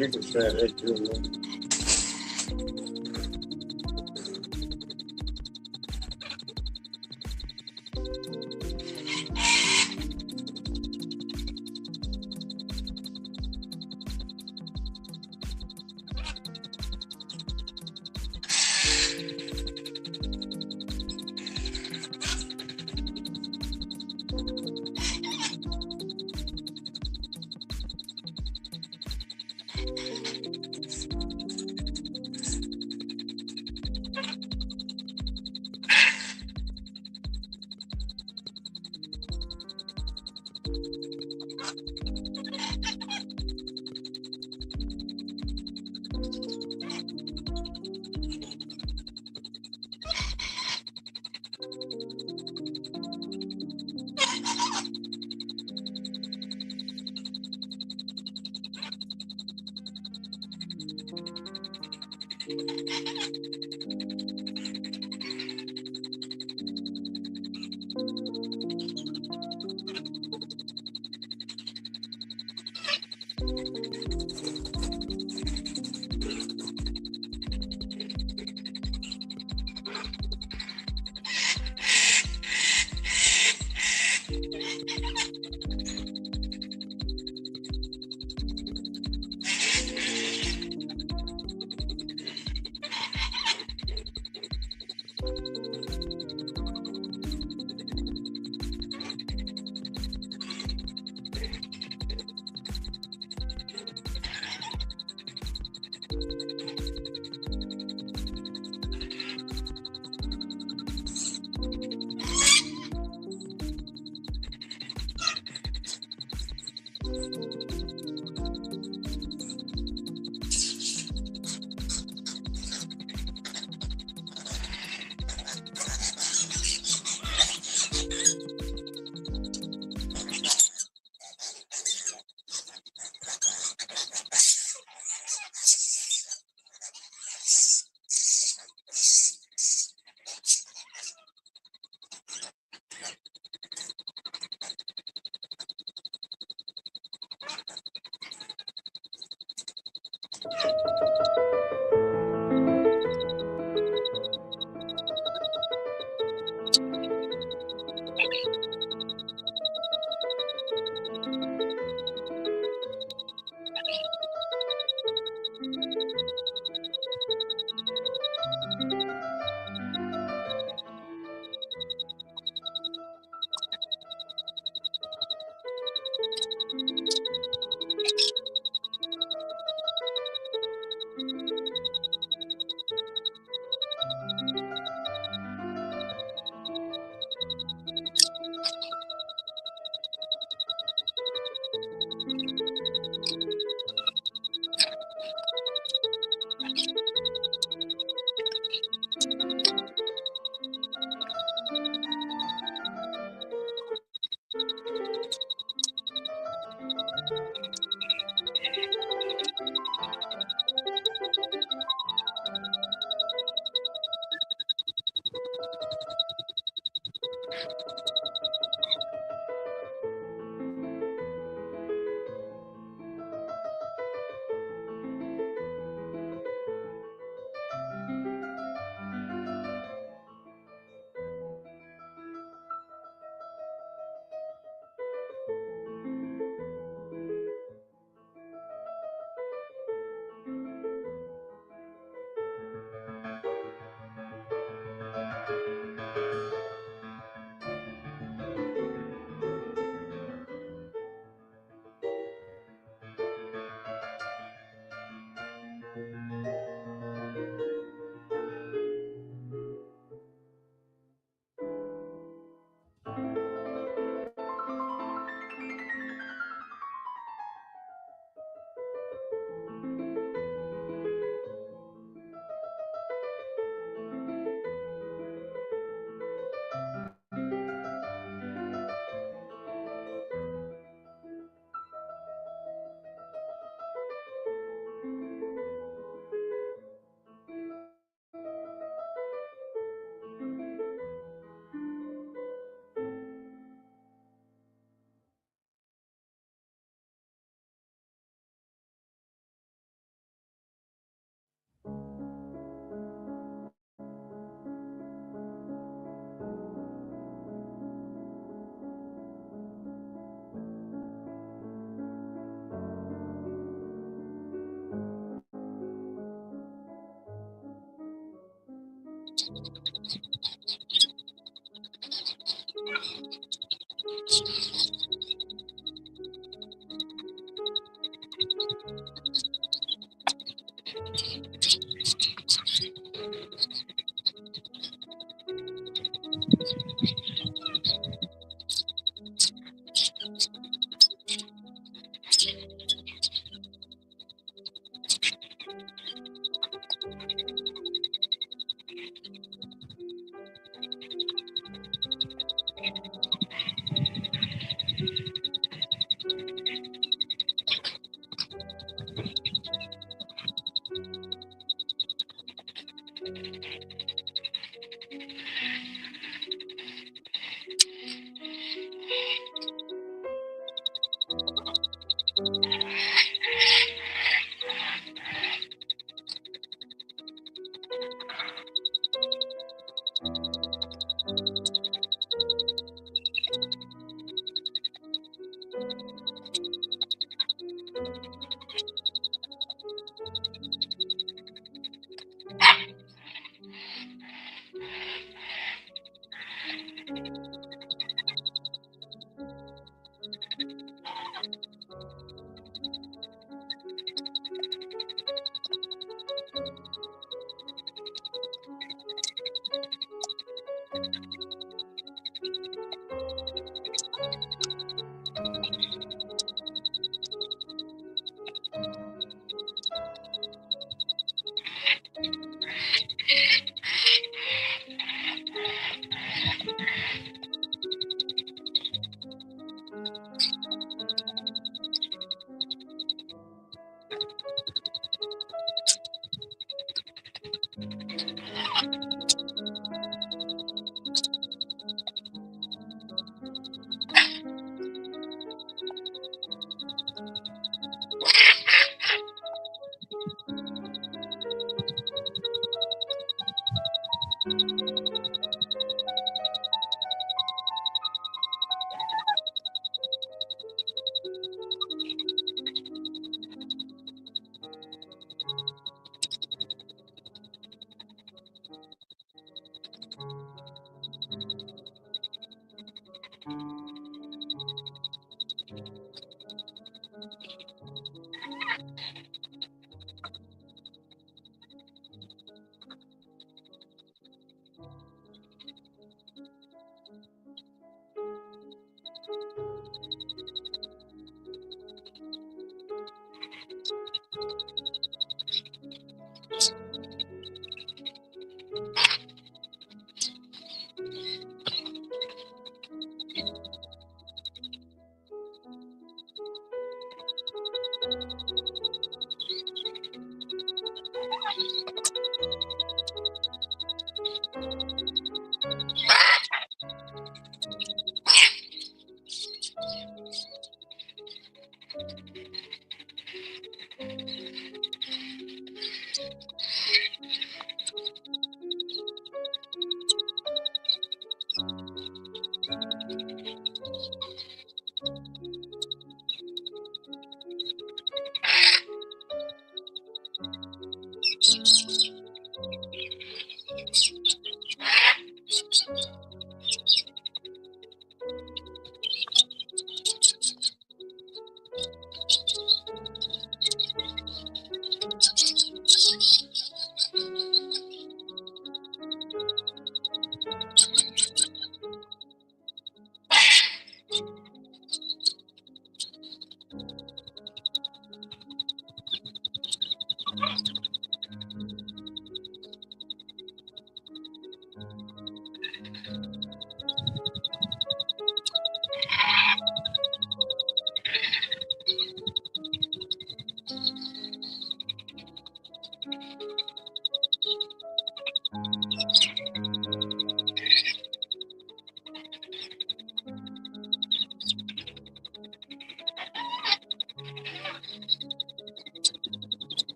You can say that too.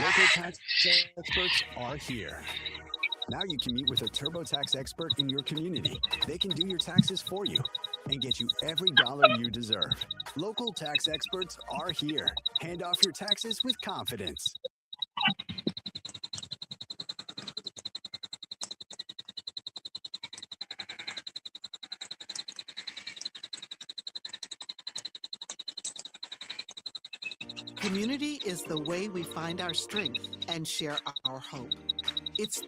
Local tax experts are here. Now you can meet with a TurboTax expert in your community. They can do your taxes for you and get you every dollar you deserve. Local tax experts are here. Hand off your taxes with confidence. Community is the way we find our strength and share our hope. It's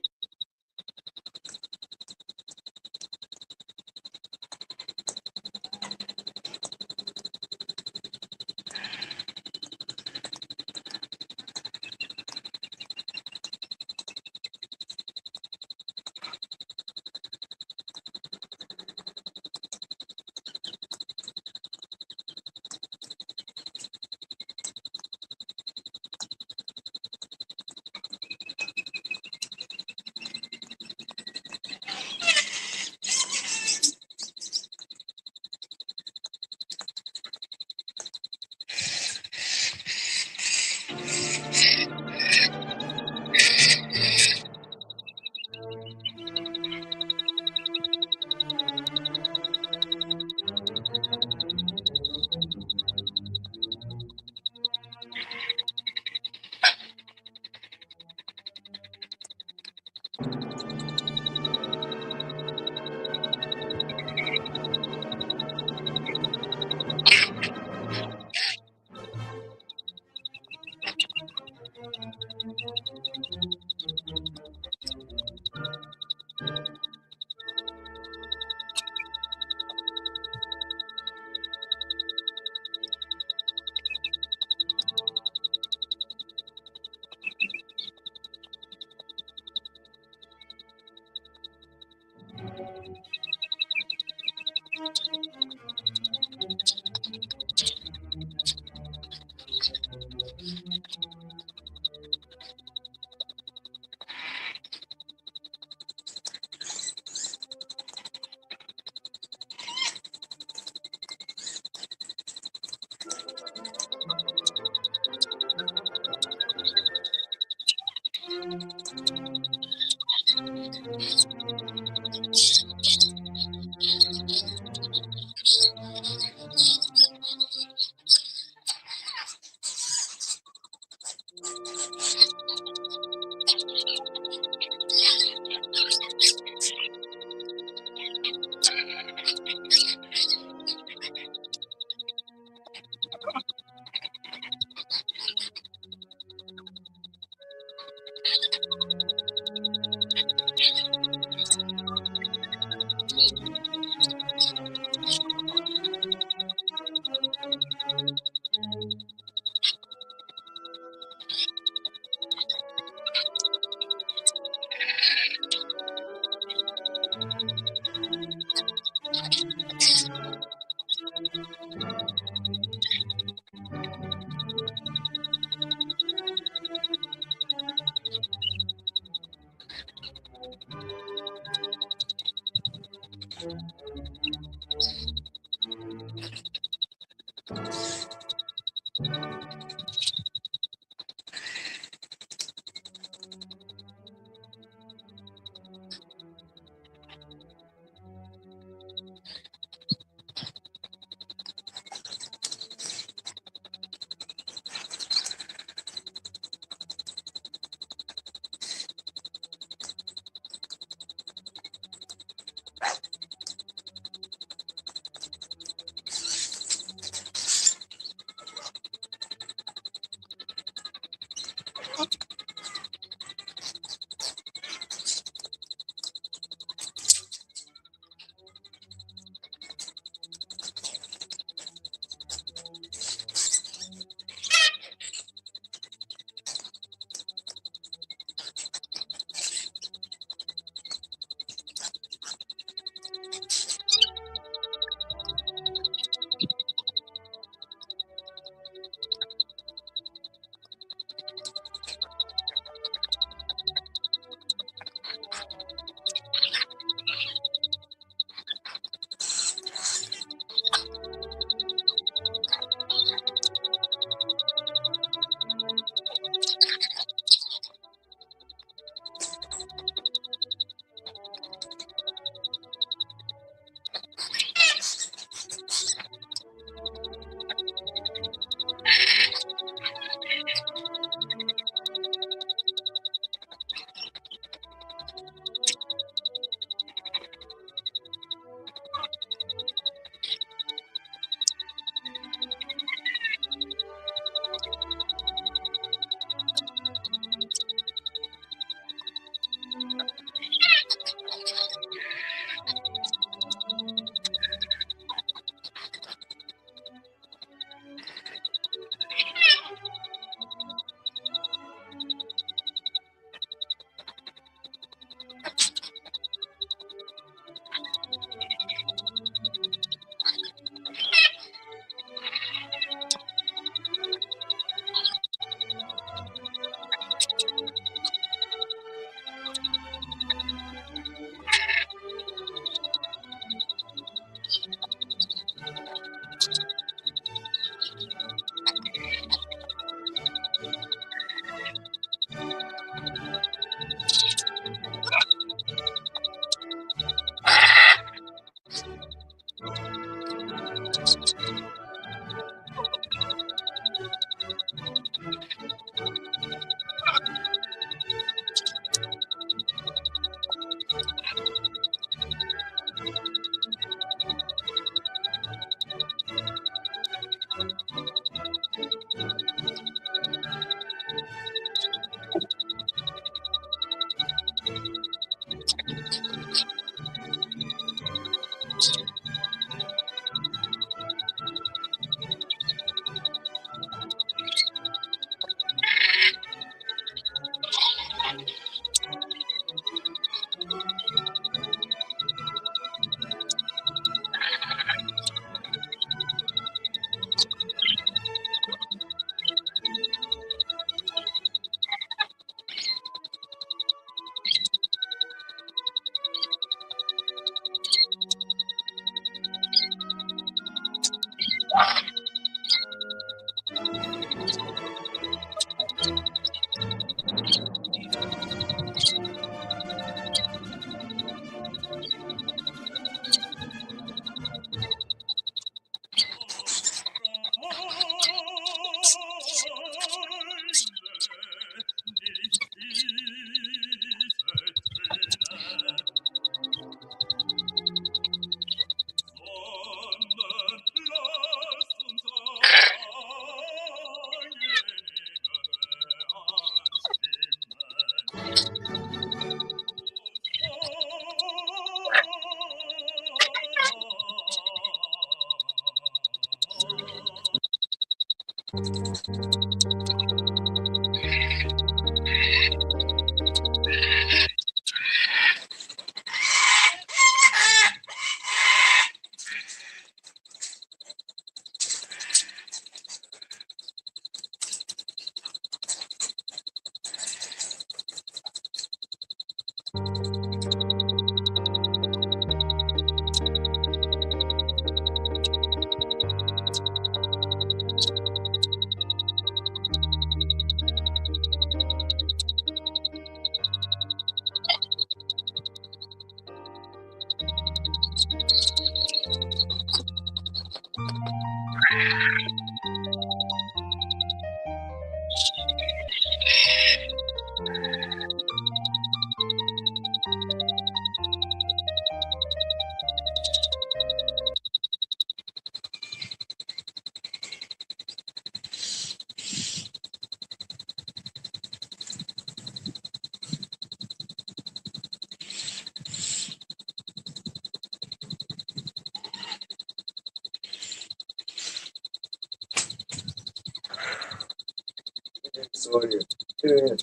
So you. Yeah.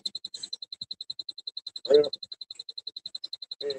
Well, yeah.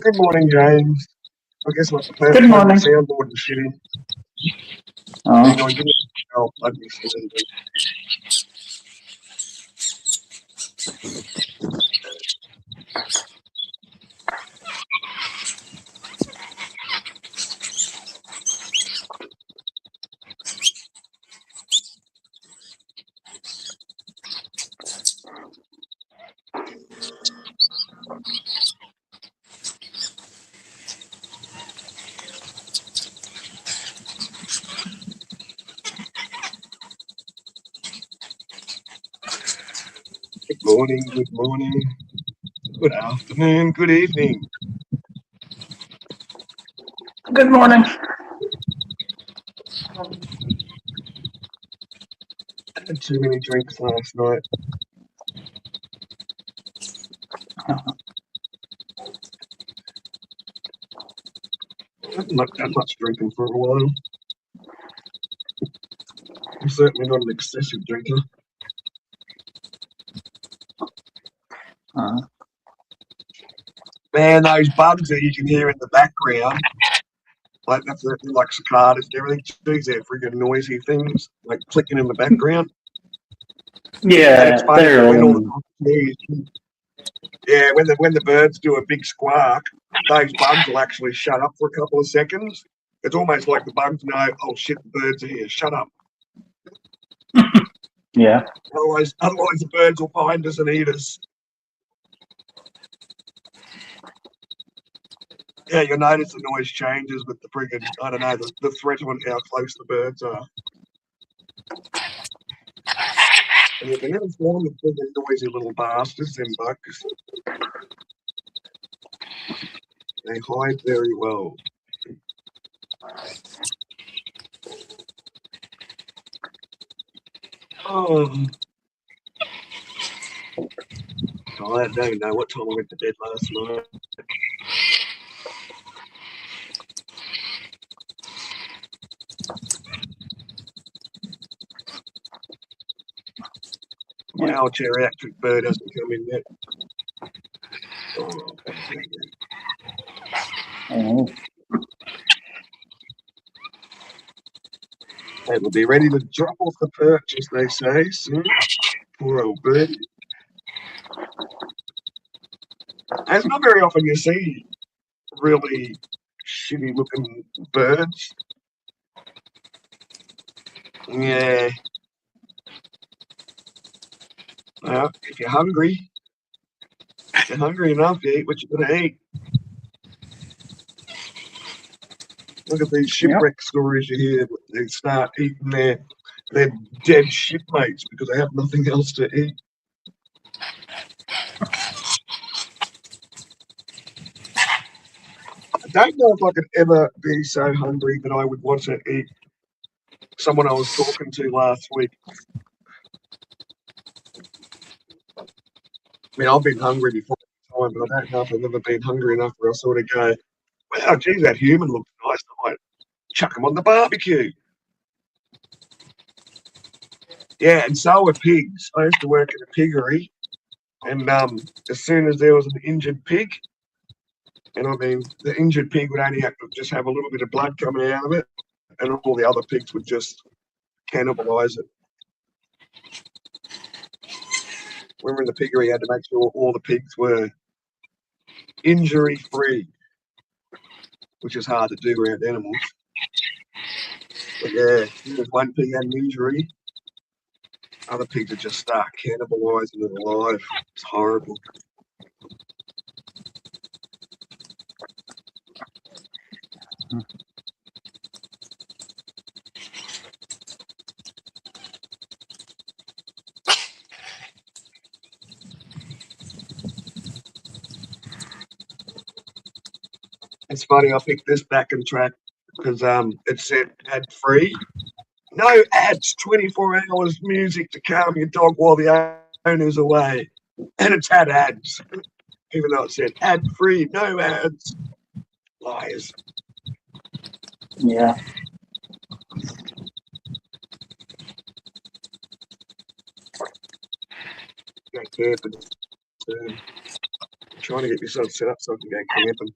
Good morning, James. I guess my Good morning. soundboard was shitty. Oh, Hang on, give me a help. Let me see. Good morning, good afternoon, good evening. good morning. I had too many drinks last night. I haven't had much drinking for a while. I'm certainly not an excessive drinker. Man, those bugs that you can hear in the background, like that's like cicadas and everything. Geez, they're freaking noisy things, like clicking in the background. And it's Yeah, funny they're when all when the birds do a big squawk, those bugs will actually shut up for a couple of seconds. It's almost like the bugs know, oh shit, the birds are here, shut up. yeah. Otherwise the birds will find us and eat us. Yeah, you'll notice the noise changes with the friggin', I don't know, the threat on how close the birds are. And you can never find the friggin' noisy little bastards, them bugs. They hide very well. Oh, I don't even know what time I went to bed last night. My old geriatric bird hasn't come in yet. Oh, Oh, they will be ready to drop off the perch, as they say, soon. Poor old birdie. And it's not very often you see really shitty looking birds. Yeah. Well, if you're hungry enough, you eat what you're gonna eat. Look at these shipwreck stories you hear. They start eating their dead shipmates because they have nothing else to eat. I don't know if I could ever be so hungry that I would want to eat someone I was talking to last week. I mean, I've been hungry before, but I don't know if I've ever been hungry enough where I sort of go, wow, geez, that human looks nice. I might chuck him on the barbecue. Yeah, and so are pigs. I used to work in a piggery, and as soon as there was an injured pig, and I mean, the injured pig would only have to just have a little bit of blood coming out of it, and all the other pigs would just cannibalise it. When we were in the piggery, you had to make sure all the pigs were injury-free, which is hard to do around animals. But yeah, if one pig had an injury, other pigs would just start cannibalising it alive. It's horrible. It's funny, I picked this back and track because it said ad free. No ads, 24 hours music to calm your dog while the owner's away. And it's had ads, even though it said ad free, no ads. Lies. yeah. Go camping. Trying to get yourself set up so I can go camping.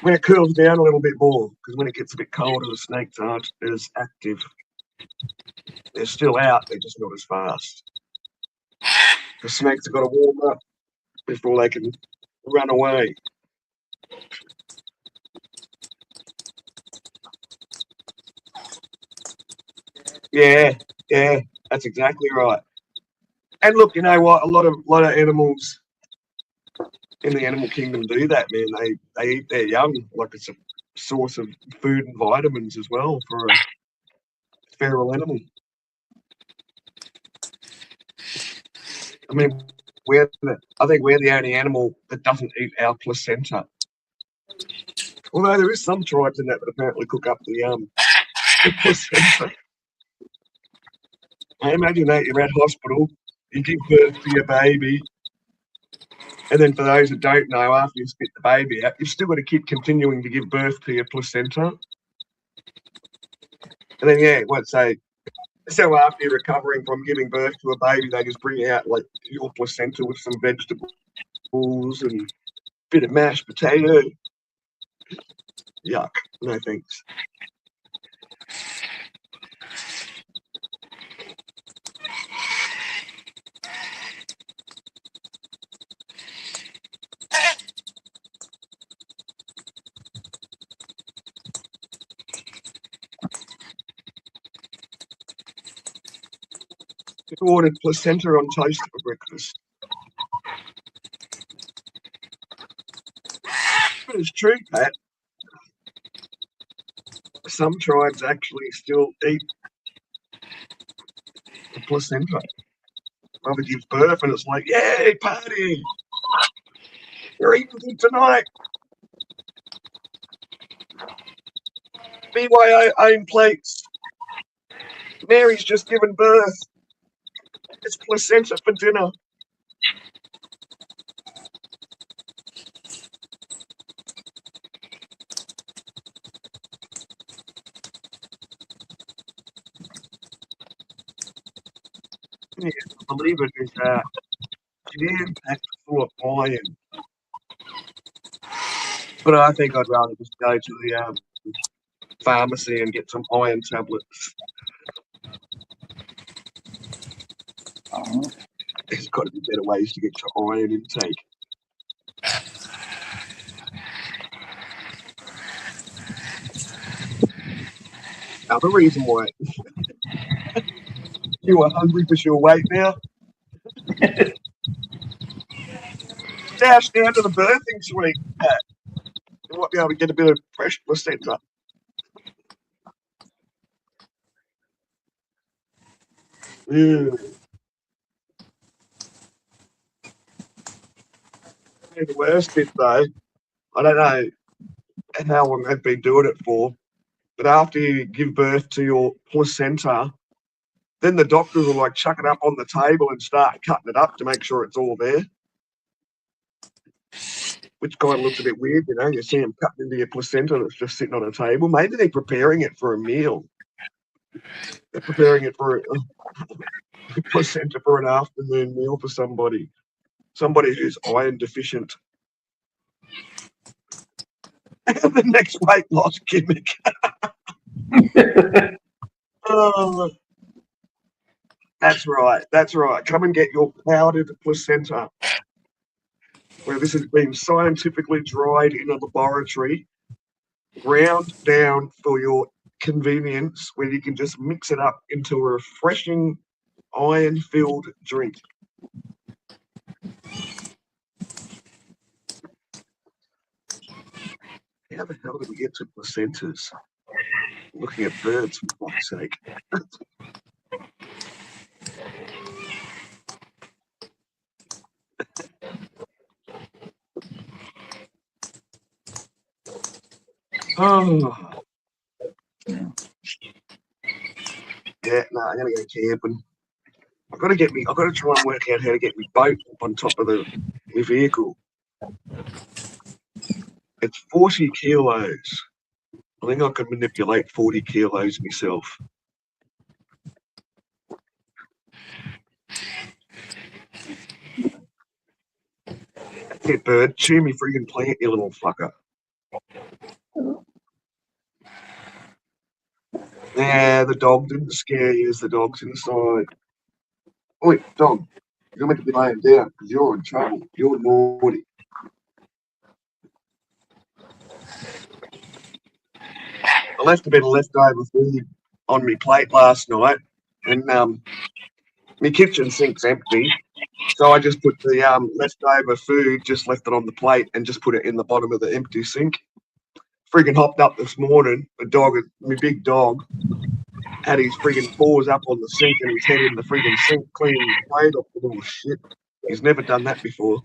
when it cools down a little bit more, because when it gets a bit colder, the snakes aren't as active. They're still out, they're just not as fast. The snakes have got to warm up before they can run away. Yeah, that's exactly right. And look, you know what? A lot of animals in the animal kingdom do that, man. They eat their young like it's a source of food and vitamins as well for a feral animal. I mean, I think we're the only animal that doesn't eat our placenta. Although there is some tribes in that apparently cook up the placenta. I imagine that you're at hospital, you give birth to your baby, and then for those that don't know, after you spit the baby out, you've still got to keep continuing to give birth to your placenta. And then, so after you're recovering from giving birth to a baby, they just bring out like your placenta with some vegetables and a bit of mashed potato. Yuck, no thanks. I ordered placenta on toast for breakfast. But it's true, Pat. Some tribes actually still eat the placenta. Mother gives birth and it's like, yay, party! We're eating good tonight. BYO own plates. Mary's just given birth. It's placenta for dinner. Yeah, I believe it is jam-packed full of iron. But I think I'd rather just go to the pharmacy and get some iron tablets. There's got to be better ways to get your iron intake. Now, the reason why you are hungry because you're awake now. Dash down to the birthing suite, Pat. You might be able to get a bit of fresh placenta. Yeah. The worst bit, though, I don't know how long they've been doing it for, but after you give birth to your placenta, then the doctors will like chuck it up on the table and start cutting it up to make sure it's all there. Which kind of looks a bit weird, you know. You see them cutting into your placenta that's just sitting on a table. Maybe they're preparing it for a meal. They're preparing it for a placenta for an afternoon meal for somebody who's iron deficient. The next weight loss gimmick. Oh, that's right. Come and get your powdered placenta, where this has been scientifically dried in a laboratory, ground down for your convenience, where you can just mix it up into a refreshing iron-filled drink. How the hell did we get to placentas? Looking at birds, for fuck's sake. Oh. Yeah, no, I'm gonna go camping. I've got to try and work out how to get my boat up on top of my vehicle. It's 40 kilos. I think I can manipulate 40 kilos myself. Yeah, bird, chew me friggin' plant, you little fucker. Yeah, the dog didn't scare you as the dog's inside. Oi, dog, you're meant to be laying down because you're in trouble. You're naughty. I left a bit of leftover food on my plate last night, and my kitchen sink's empty. So I just put the leftover food, just left it on the plate, and just put it in the bottom of the empty sink. Friggin' hopped up this morning. The dog, my big dog, had his friggin' paws up on the sink and his head in the friggin' sink, cleaning the plate off the little shit. He's never done that before.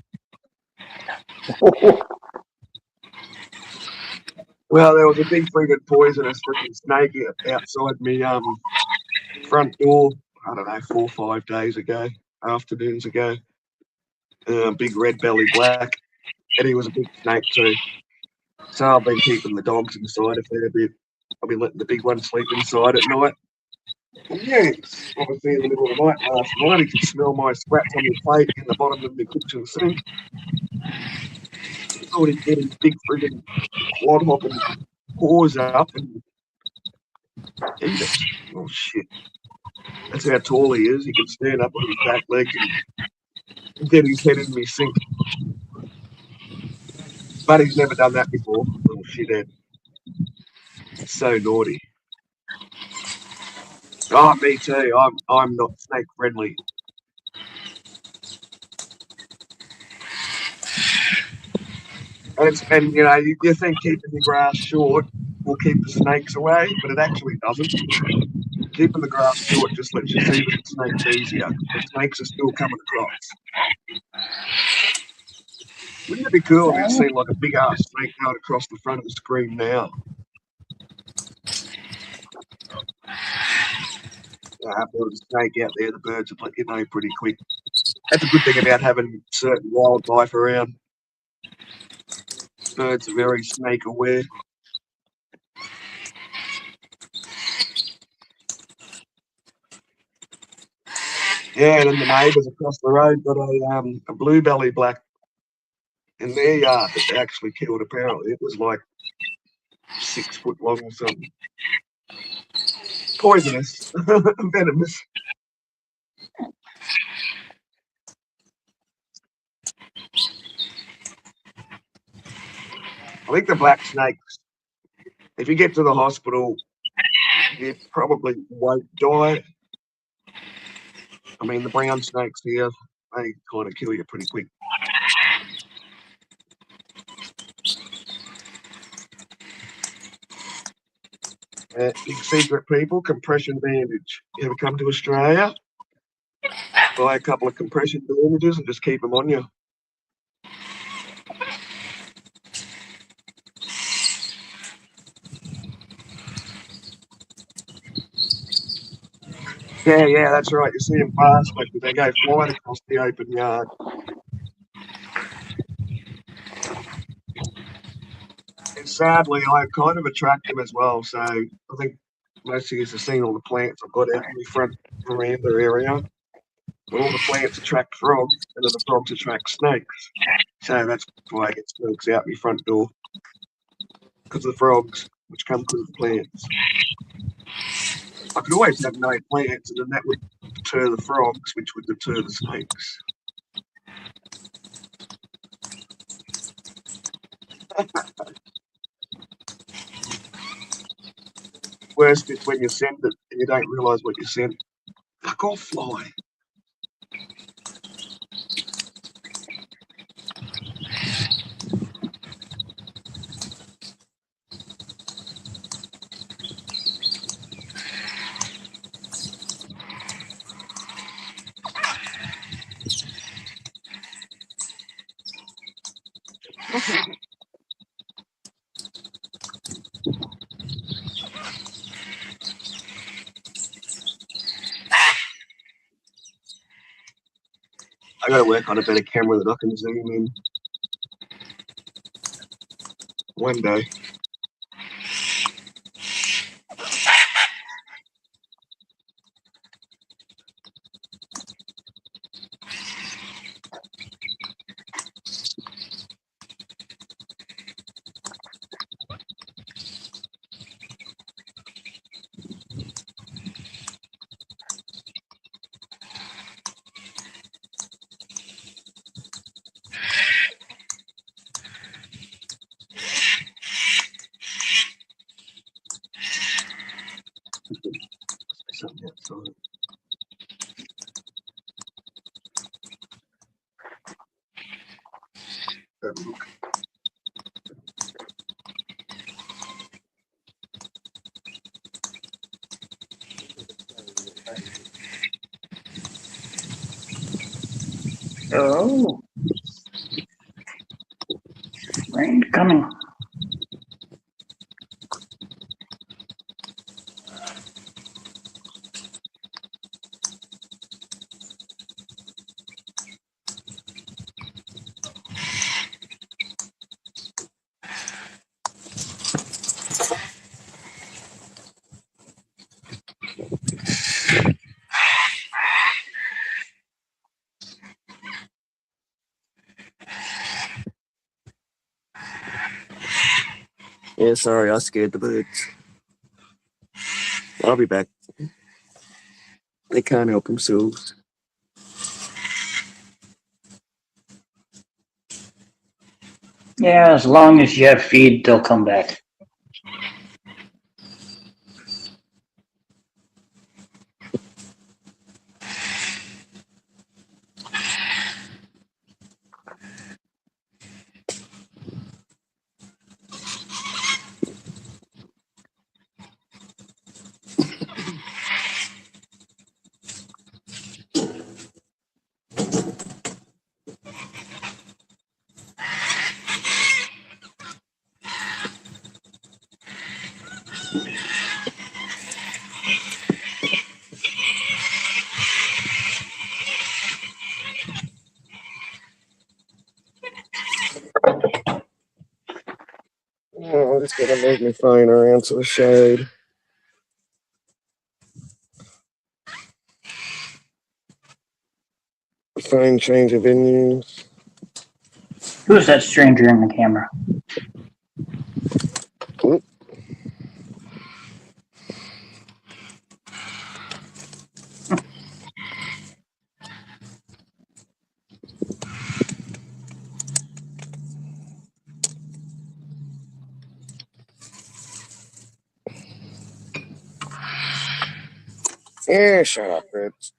Well, there was a big friggin' poisonous freaking snake outside me front door. I don't know, 4 or 5 days ago, afternoons ago. Big red belly black, and he was a big snake too. So I've been keeping the dogs inside a fair bit. I've been letting the big one sleep inside at night. And yeah, it's obviously in the middle of the night last night. He could smell my scraps on the plate in the bottom of the kitchen sink. He thought he'd get his big friggin' quad hopping paws up and eat it. Oh shit. That's how tall he is. He can stand up on his back legs and get his head in me sink. But he's never done that before. Little shithead. So naughty. Oh, me too. I'm not snake friendly. And you know, you think keeping the grass short will keep the snakes away, but it actually doesn't. Keeping the grass short just lets you see the snakes easier. The snakes are still coming across. Wouldn't it be cool if you see like a big ass snake going across the front of the screen now? If there was a snake out there, the birds would let you know pretty quick. That's a good thing about having certain wildlife around. Birds are very snake aware. Yeah, and then the neighbours across the road got a blue belly black in their yard that they actually killed. Apparently, it was like 6 foot long or something. Poisonous, venomous. I think the black snakes, if you get to the hospital, you probably won't die. I mean, the brown snakes here, they kind of kill you pretty quick. Big secret, people, compression bandage. You ever come to Australia? Buy a couple of compression bandages and just keep them on you. Yeah, that's right. You see them fast, but they go flying across the open yard. And sadly, I kind of attract them as well. So I think most of you have seen all the plants I've got out in the front veranda area. Well, all the plants attract frogs, and then the frogs attract snakes. So that's why I get snakes out my front door, because of the frogs, which come through the plants. I could always have no plants, and then that would deter the frogs, which would deter the snakes. Worst is when you send it and you don't realise what you sent. Fuck off, fly. I got to work on a better camera that I can zoom in one day. Something outside. Have a look. Oh. Rain coming. Yeah, sorry, I scared the birds. I'll be back. They can't help themselves. Yeah, as long as you have feed, they'll come back. Oh, I'm just gonna move my phone around to the shade. Phone change of venues. Who's that stranger in the camera? Oop. Yeah, shut up, birds.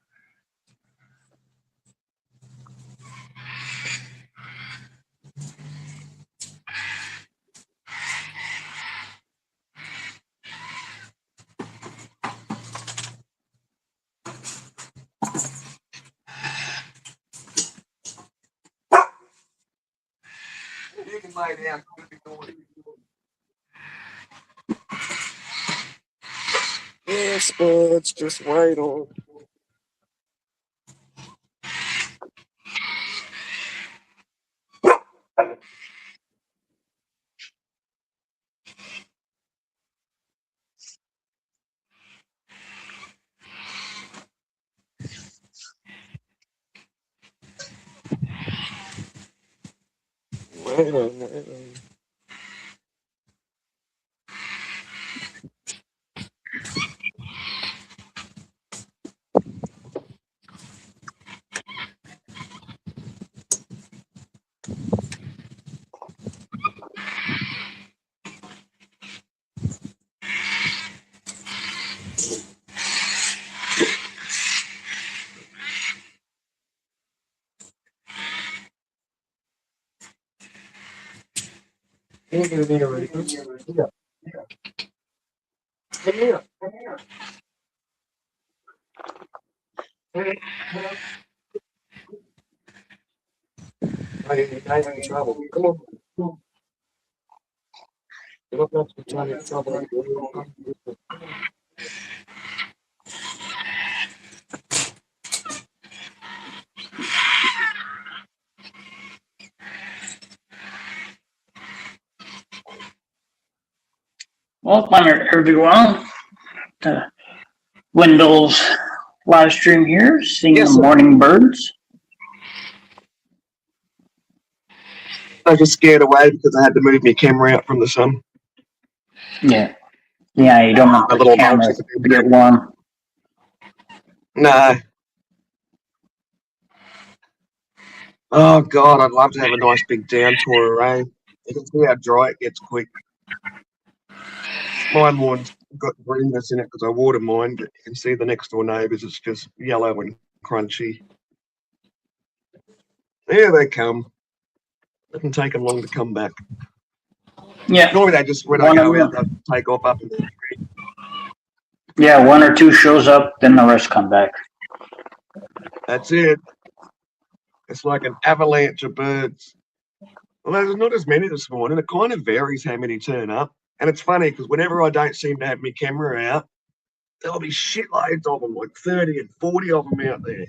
You can lay down. Yes, birds, just wait on. Wait on, wait on. Come here, Ready? Come here. Come here. You're in trouble. Come on. You don't have to be trying to get in trouble. Welcome everyone to Wendell's live stream here, seeing Yes, the sir. morning birds. I was just scared away because I had to move my camera out from the sun. Yeah. Yeah, you don't want My the little camera motion. to get warm. No. Oh God, I'd love to have a nice big downpour of rain. You can see how dry it gets quick. Mine warns got greenness in it because I water mine, but you can see the next door neighbours, it's just yellow and crunchy. There they come. Doesn't take them long to come back. Yeah, Normally they just, when I One of go out, them. they take off up in the tree. yeah, one or two shows up, then the rest come back. That's it. It's like an avalanche of birds. Well, there's not as many this morning. It kind of varies how many turn up. And it's funny because whenever I don't seem to have my camera out, there'll be shitloads of them, like 30 and 40 of them out there.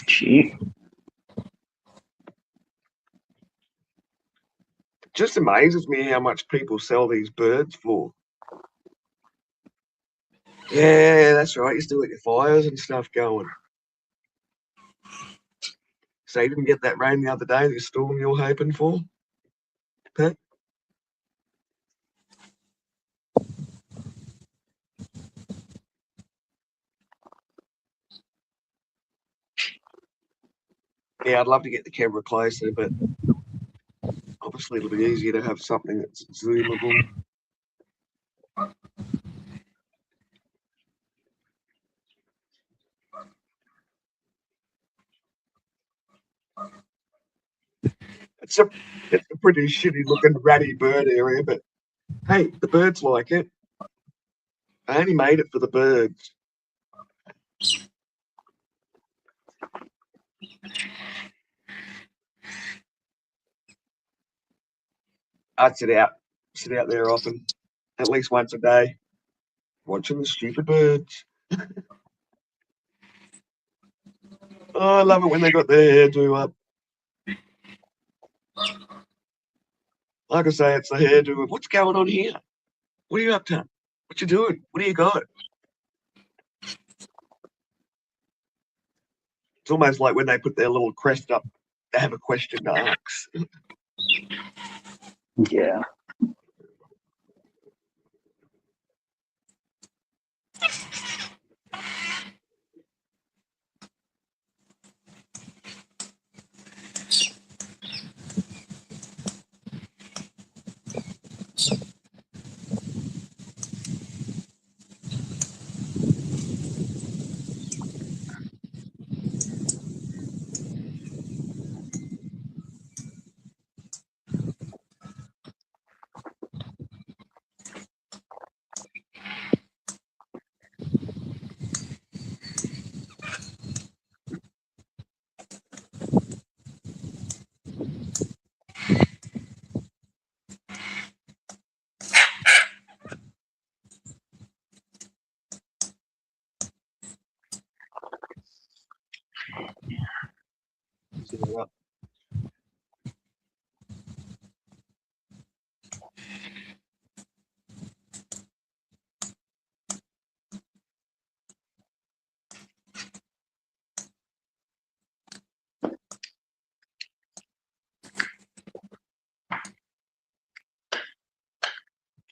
Gee, It just amazes me how much people sell these birds for. Yeah, that's right. You still got your fires and stuff going. So you didn't get that rain the other day, the storm you're hoping for? Huh? Yeah, I'd love to get the camera closer, but obviously it'll be easier to have something that's zoomable. It's a pretty shitty looking ratty bird area, but hey, the birds like it. I only made it for the birds. I'd sit out there often, at least once a day, watching the stupid birds. Oh, I love it when they got their hairdo up. Like I say, it's the hairdo. What's going on here? What are you up to? What you doing? What do you got? It's almost like when they put their little crest up, they have a question to ask. yeah.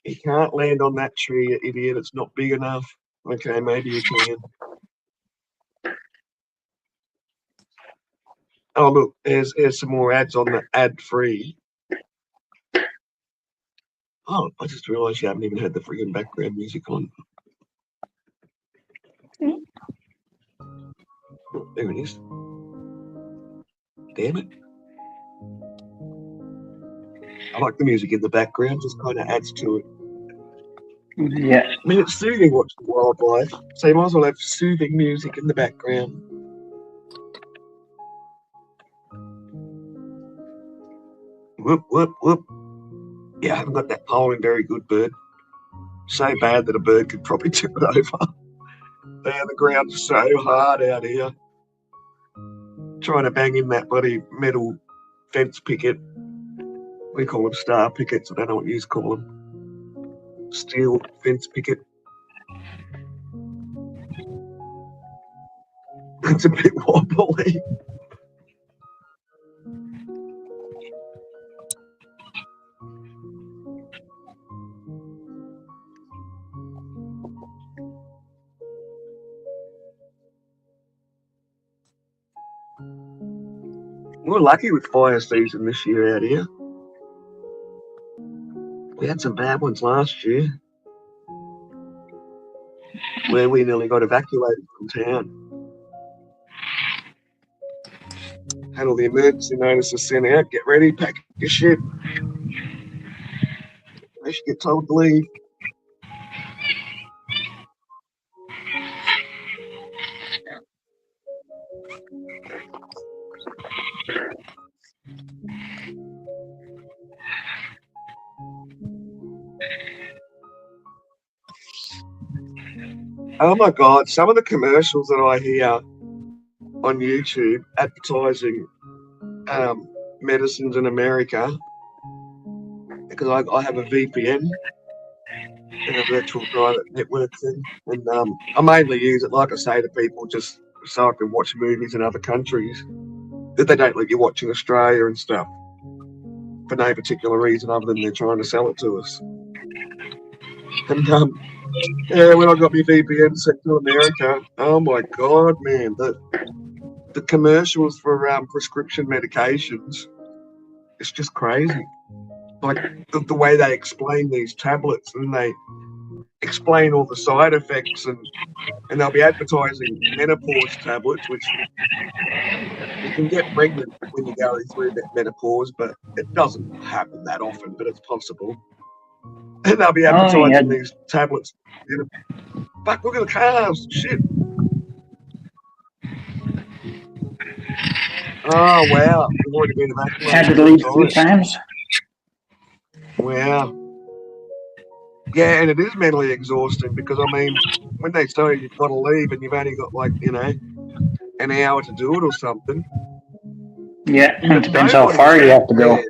You can't land on that tree, you idiot. It's not big enough. Okay, maybe you can. Oh, look, there's some more ads on the ad free. Oh, I just realised you haven't even had the friggin' background music on. Oh, there it is. Damn it. I like the music in the background, just kind of adds to it. Yeah. I mean, it's soothing watching wildlife, so you might as well have soothing music in the background. Whoop, whoop, whoop. Yeah, I haven't got that polling very good, bird. So bad that a bird could probably tip it over. Man, the ground's so hard out here. Trying to bang in that bloody metal fence picket. We call them star pickets. I don't know what you call them. Steel fence picket. It's a bit wobbly. We're lucky with fire season this year out here. We had some bad ones last year. where we nearly got evacuated from town. Had all the emergency notices sent out. Get ready, pack your shit. They should get told to leave. Oh my God, some of the commercials that I hear on YouTube advertising medicines in America, because I have a VPN and a virtual private network thing, and I mainly use it, like I say to people, just so I can watch movies in other countries that they don't let you watch in Australia and stuff for no particular reason other than they're trying to sell it to us. And yeah, when I got my VPN set to America, oh my God, man, the commercials for prescription medications, it's just crazy. Like the way they explain these tablets, and they explain all the side effects, and they'll be advertising menopause tablets, which you can get pregnant when you're going through menopause, but it doesn't happen that often, but it's possible. And they'll be advertising these tablets. Fuck, look at the cars, shit. Oh, wow. We've already been evacuated. Had to leave 3 times. Wow. Yeah, and it is mentally exhausting because, I mean, when they tell you you've got to leave and you've only got, like, you know, an hour to do it or something. Yeah, and it depends how far you have to go.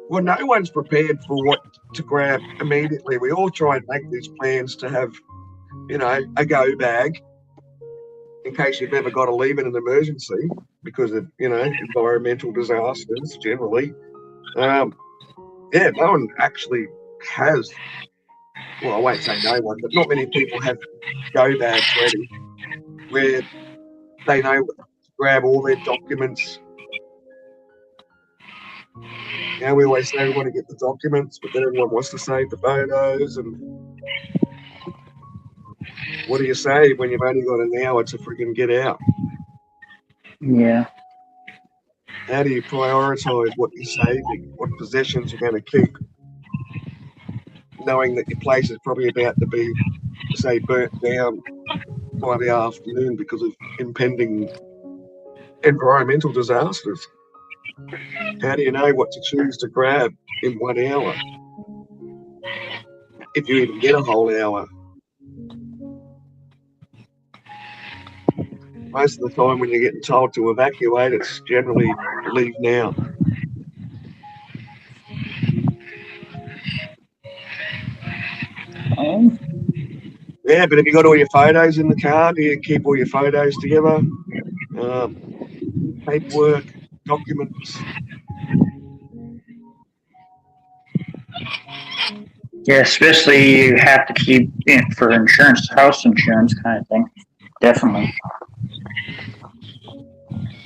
Well, no one's prepared for what to grab immediately. We all try and make these plans to have, you know, a go bag in case you've ever got to leave in an emergency because of, you know, environmental disasters generally. Yeah, no one actually has. Well, I won't say no one, but not many people have go bags ready where they know to grab all their documents. You know, we always say we want to get the documents, but then everyone wants to save the photos. And what do you say when you've only got an hour to freaking get out? Yeah. How do you prioritize what you're saving, what possessions you're going to keep, knowing that your place is probably about to be, say, burnt down by the afternoon because of impending environmental disasters? How do you know what to choose to grab in 1 hour? If you even get a whole hour. Most of the time when you're getting told to evacuate, it's generally leave now. Yeah, but if you got all your photos in the car, do you keep all your photos together? Paperwork, documents. Yeah, especially you have to keep it for insurance, house insurance kind of thing. Definitely.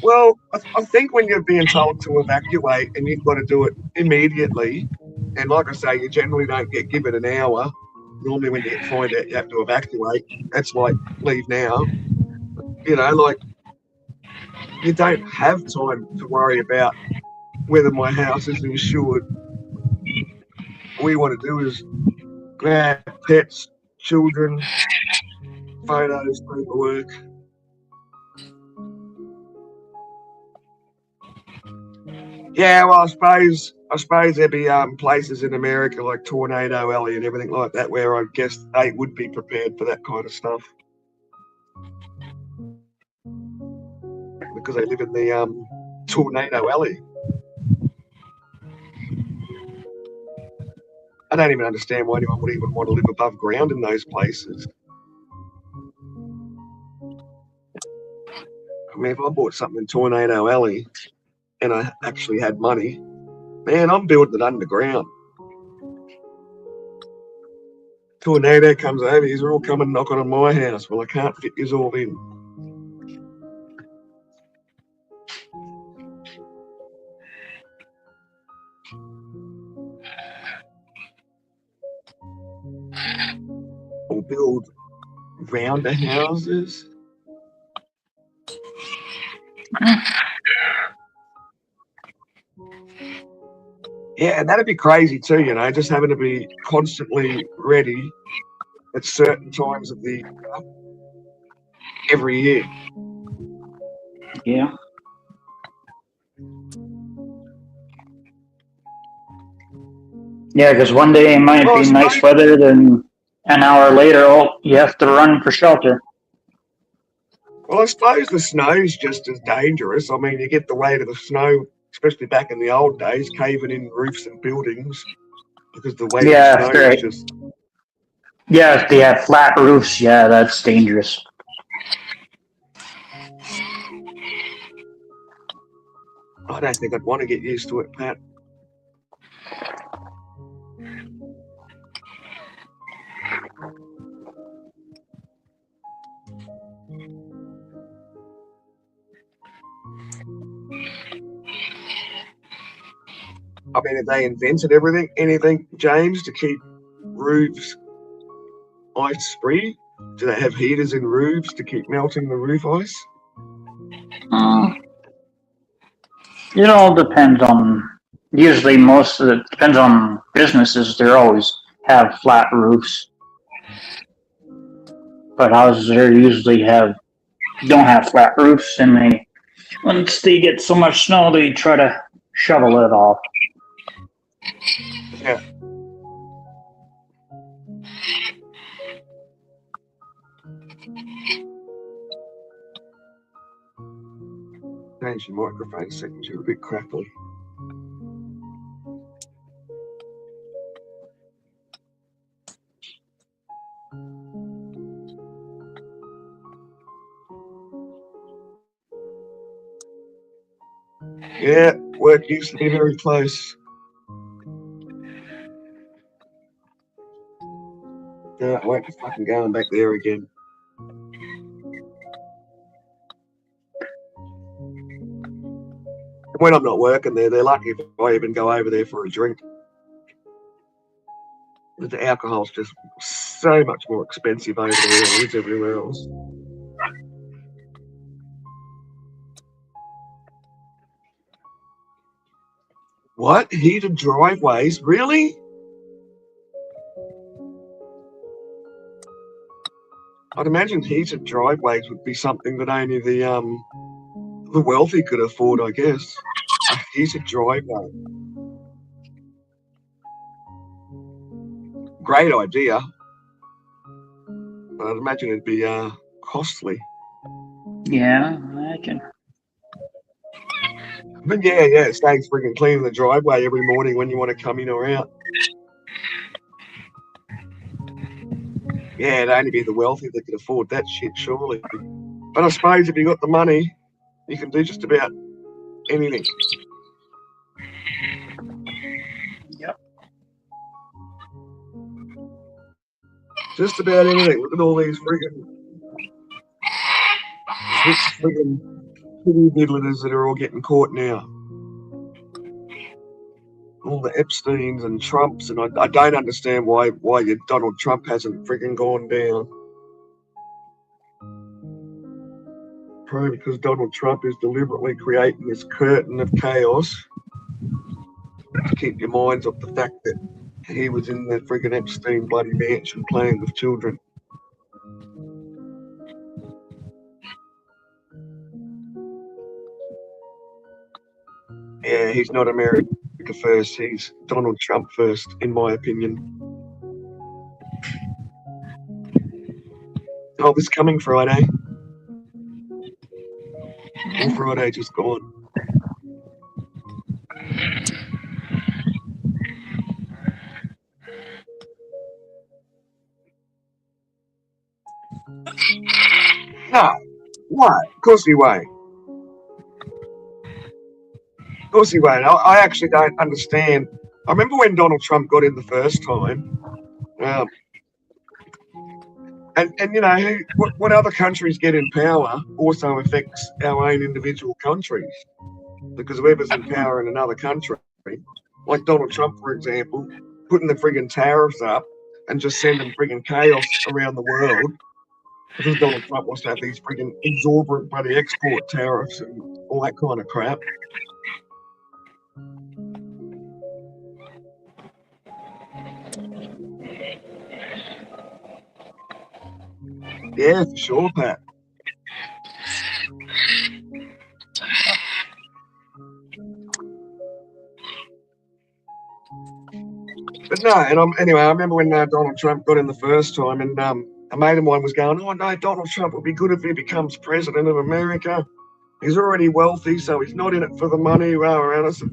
Well, I think when you're being told to evacuate and you've got to do it immediately, and like I say, you generally don't get given an hour. Normally when you find out you have to evacuate, that's like leave now. You know, like you don't have time to worry about whether my house is insured. All you want to do is grab pets, children, photos, paperwork. Yeah, well, I suppose there'd be places in America like Tornado Alley and everything like that where I guess they would be prepared for that kind of stuff because they live in the Tornado Alley. I don't even understand why anyone would even want to live above ground in those places. I mean, if I bought something in Tornado Alley and I actually had money, man, I'm building it underground. Tornado comes over, he's all coming knocking on my house. Well, I can't fit yous all in. All build rounder houses. Yeah, and that'd be crazy too, you know, just having to be constantly ready at certain times of the every year. Yeah. Yeah, because one day it might Well, I be nice suppose- weather, then an hour later, oh, you have to run for shelter. Well, I suppose the snow's just as dangerous. I mean, you get the weight of the snow, especially back in the old days, caving in roofs and buildings because the weight Yeah, of the snow right. is just. Yeah, if they have flat roofs, yeah, that's dangerous. I don't think I'd want to get used to it, Pat. I mean, if they invented anything, James, to keep roofs ice free, do they have heaters in roofs to keep melting the roof ice? It all depends on. Usually, most of it depends on businesses. They always have flat roofs, but houses there usually don't have flat roofs, and they once they get so much snow, they try to shovel it off. Yeah. Change your microphone settings, you're a bit crackly. Yeah, work used to be very close. No, I won't be fucking going back there again. When I'm not working there, they're lucky if I even go over there for a drink. The alcohol's just so much more expensive over there than it is everywhere else. What? Heated driveways? Really? I'd imagine heated driveways would be something that only the wealthy could afford, I guess. A heated driveway. Great idea. But I'd imagine it'd be costly. Yeah, I can. But yeah, it stays freaking cleaning the driveway every morning when you want to come in or out. Yeah, it'd only be the wealthy that could afford that shit, surely. But I suppose if you got the money, you can do just about anything. Yep. Just about anything. Look at all these friggin' kitty diddlers that are all getting caught now. All the Epsteins and Trumps, and I don't understand why your Donald Trump hasn't friggin' gone down. Probably because Donald Trump is deliberately creating this curtain of chaos to keep your minds off the fact that he was in the friggin' Epstein bloody mansion playing with children. Yeah, he's not America first, he's Donald Trump first, in my opinion. Oh, this coming Friday. Or Friday just gone. No, what? Of course he won't. Of course he won't. I actually don't understand. I remember when Donald Trump got in the first time, and you know, what other countries get in power also affects our own individual countries. Because whoever's in power in another country, like Donald Trump, for example, putting the friggin' tariffs up and just sending frigging chaos around the world because Donald Trump wants to have these frigging exorbitant bloody export tariffs and all that kind of crap. Yeah, for sure, Pat. But no, and anyway, I remember when Donald Trump got in the first time, and a mate of mine was going, "Oh no, Donald Trump would be good if he becomes president of America. He's already wealthy, so he's not in it for the money." And I said,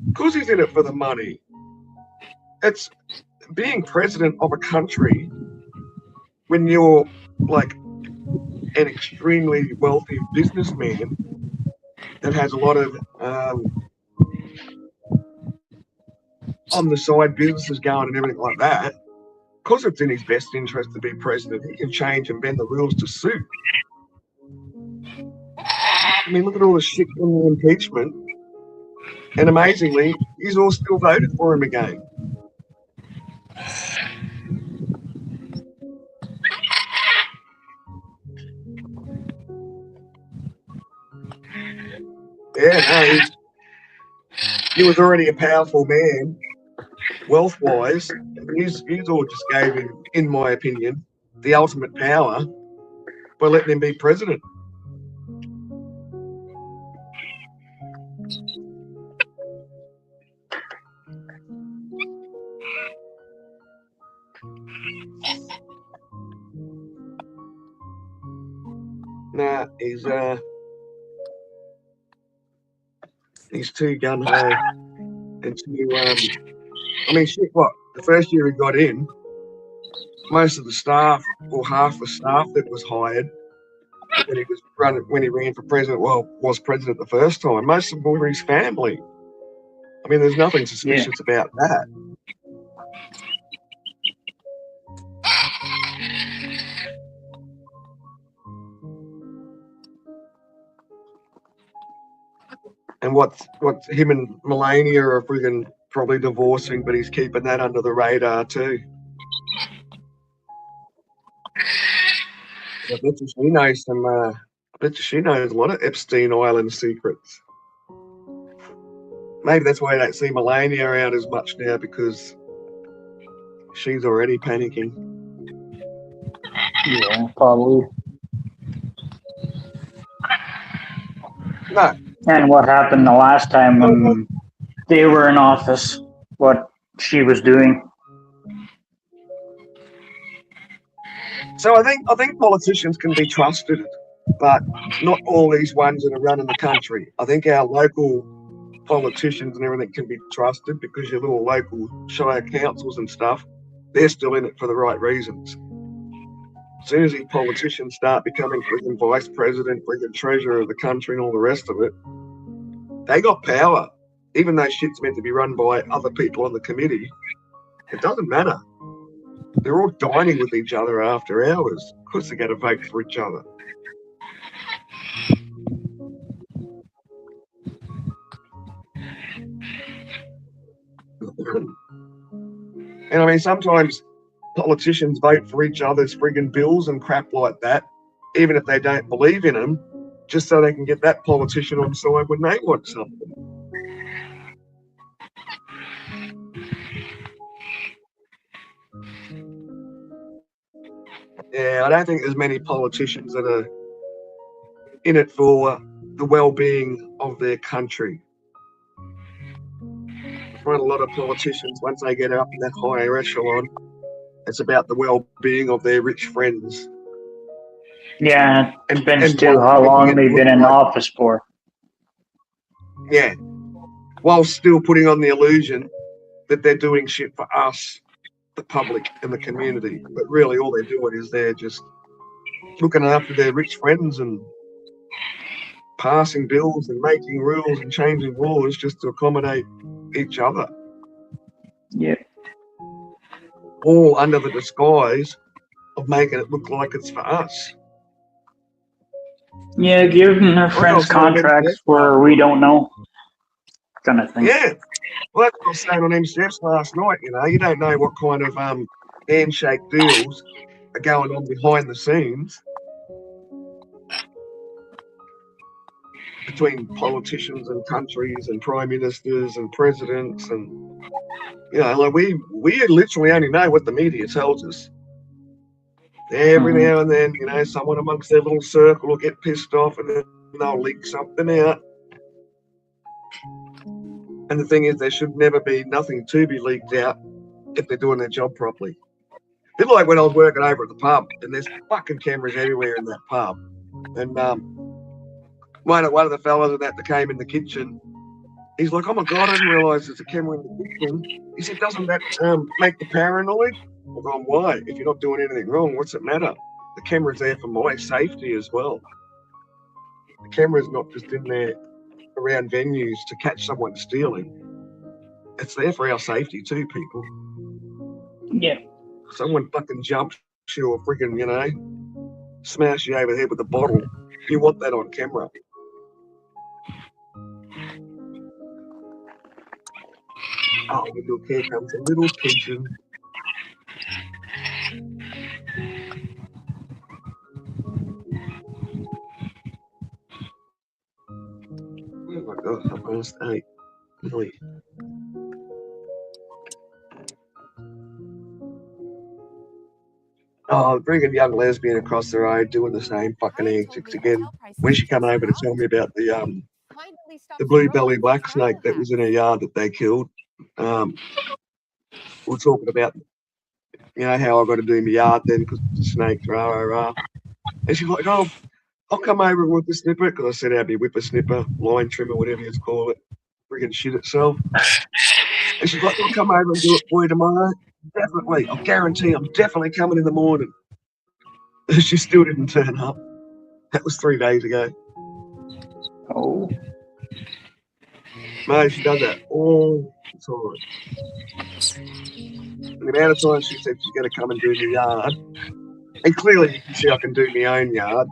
"Of course he's in it for the money. It's being president of a country when you're like an extremely wealthy businessman that has a lot of on the side businesses going and everything like that. Because it's in his best interest to be president, he can change and bend the rules to suit. I mean, look at all the shit in the impeachment, and amazingly, he's all still voted for him again." Yeah, no, he was already a powerful man, wealth-wise. He's all just gave him, in my opinion, the ultimate power by letting him be president. Nah, he's too gun-ho and too, I mean, shit, what? The first year he got in, most of the staff, or half the staff that was hired when he ran for president, was president the first time, most of them were his family. I mean, there's nothing suspicious about that. And what's him and Melania are friggin' probably divorcing, but he's keeping that under the radar too. I bet you she knows some. I bet you she knows a lot of Epstein Island secrets. Maybe that's why I don't see Melania out as much now, because she's already panicking. Yeah, probably. No. And what happened the last time when they were in office, what she was doing. So I think politicians can be trusted, but not all these ones that are running the country. I think our local politicians and everything can be trusted, because your little local shire councils and stuff, they're still in it for the right reasons. As soon as these politicians start becoming friggin' vice president, friggin' treasurer of the country and all the rest of it, they got power. Even though shit's meant to be run by other people on the committee, it doesn't matter. They're all dining with each other after hours. Of course they're going to vote for each other. And I mean, sometimes politicians vote for each other's friggin' bills and crap like that, even if they don't believe in them, just so they can get that politician on side when they want something. Yeah, I don't think there's many politicians that are in it for the well-being of their country. I find a lot of politicians, once they get up in that higher echelon, it's about the well-being of their rich friends. Yeah, it depends too how long they've been in office for. Yeah, while still putting on the illusion that they're doing shit for us, the public and the community. But really all they're doing is they're just looking after their rich friends and passing bills and making rules and changing laws just to accommodate each other. Yeah. All under the disguise of making it look like it's for us. Yeah, giving their friends contracts where we don't know, kind of thing. Yeah. Well, that's what I was saying on MCFs last night. You know, you don't know what kind of handshake deals are going on behind the scenes between politicians and countries and prime ministers and presidents, and like we literally only know what the media tells us. Every now and then, someone amongst their little circle will get pissed off and then they'll leak something out. And the thing is, there should never be nothing to be leaked out if they're doing their job properly. A bit like when I was working over at the pub, and there's fucking cameras everywhere in that pub. And one of the fellas that came in the kitchen, he's like, "Oh my God, I didn't realise there's a camera in the kitchen." He said, "Doesn't that make you paranoid?" I've gone, "Why? If you're not doing anything wrong, what's it matter? The camera's there for my safety as well. The camera's not just in there around venues to catch someone stealing. It's there for our safety too, people." Yeah. Someone fucking jumps you or freaking, smash you over the head with a bottle. You want that on camera. Oh, look, here comes a little pigeon. Oh my God, I'm past 8. Really. Oh, bringing young lesbian across the road doing the same fucking antics again. When she come over to tell me about the blue belly black snake that was in her yard that they killed. We're talking about, how I got to do my yard then because the snakes, rah. And she's like, "Oh, I'll come over and whippersnipper," because I said I'd be whippersnipper, line trimmer, whatever you call it. Friggin' shit itself. And she's like, "I'll come over and do it for you tomorrow." Definitely. I'll guarantee I'm definitely coming in the morning. She still didn't turn up. That was 3 days ago. Oh. No, she does that all the time. And the amount of times she said she's going to come and do my yard, and clearly you can see I can do my own yard.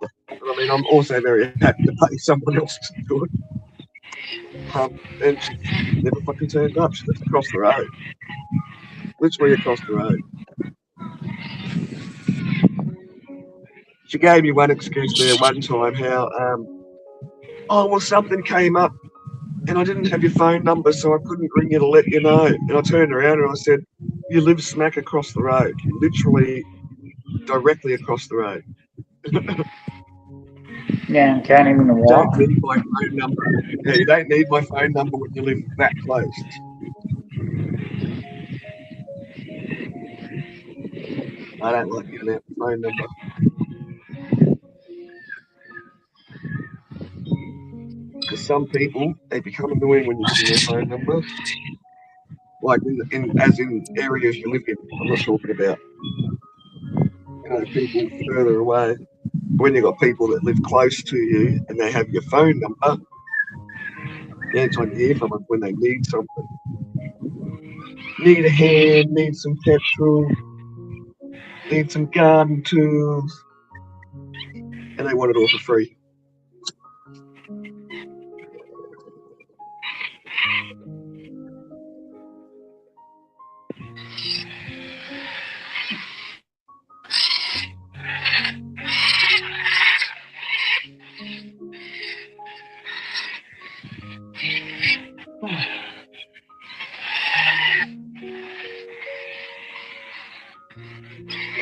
But, I mean, I'm also very happy to pay someone else to do it. And she never fucking turned up. She lives across the road. Literally across the road. She gave me one excuse there one time how, something came up and I didn't have your phone number, so I couldn't ring you to let you know. And I turned around and I said, "You live smack across the road, literally directly across the road." Yeah, can't even You walk. don't need my phone number. Yeah, you don't need my phone number when you live that close. I don't like giving out the phone number. Because some people, they become annoying when you give them their phone number. Like as in areas you live in. I'm not talking about people further away. When you've got people that live close to you and they have your phone number, the only time you hear from them when they need something. Need a hand, need some petrol, need some garden tools, and they want it all for free.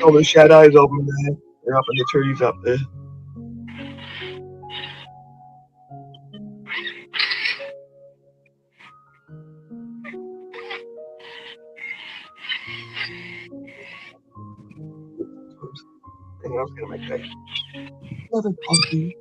All the shadows of them there. They're up in the trees up there. I was going to make that. Another coffee.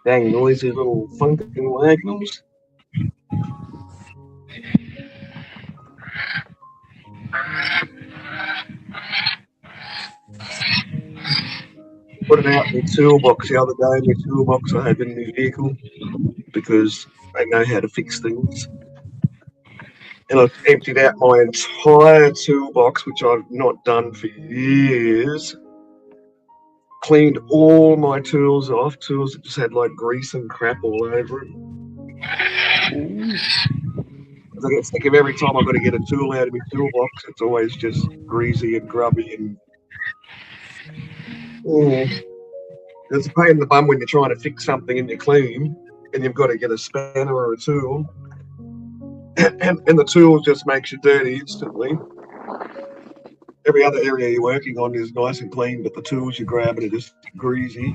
Dang noisy little funkin' wagnums. Put it out in the toolbox the other day. My toolbox I had in my vehicle because I know how to fix things. And I've emptied out my entire toolbox, which I've not done for years. Cleaned all my tools off, tools that just had like grease and crap all over them. I get sick of every time I've got to get a tool out of my toolbox, it's always just greasy and grubby and it's a pain in the bum when you're trying to fix something and you're clean and you've got to get a spanner or a tool and the tool just makes you dirty instantly. Every other area you're working on is nice and clean, but the tools you're grabbing are just greasy.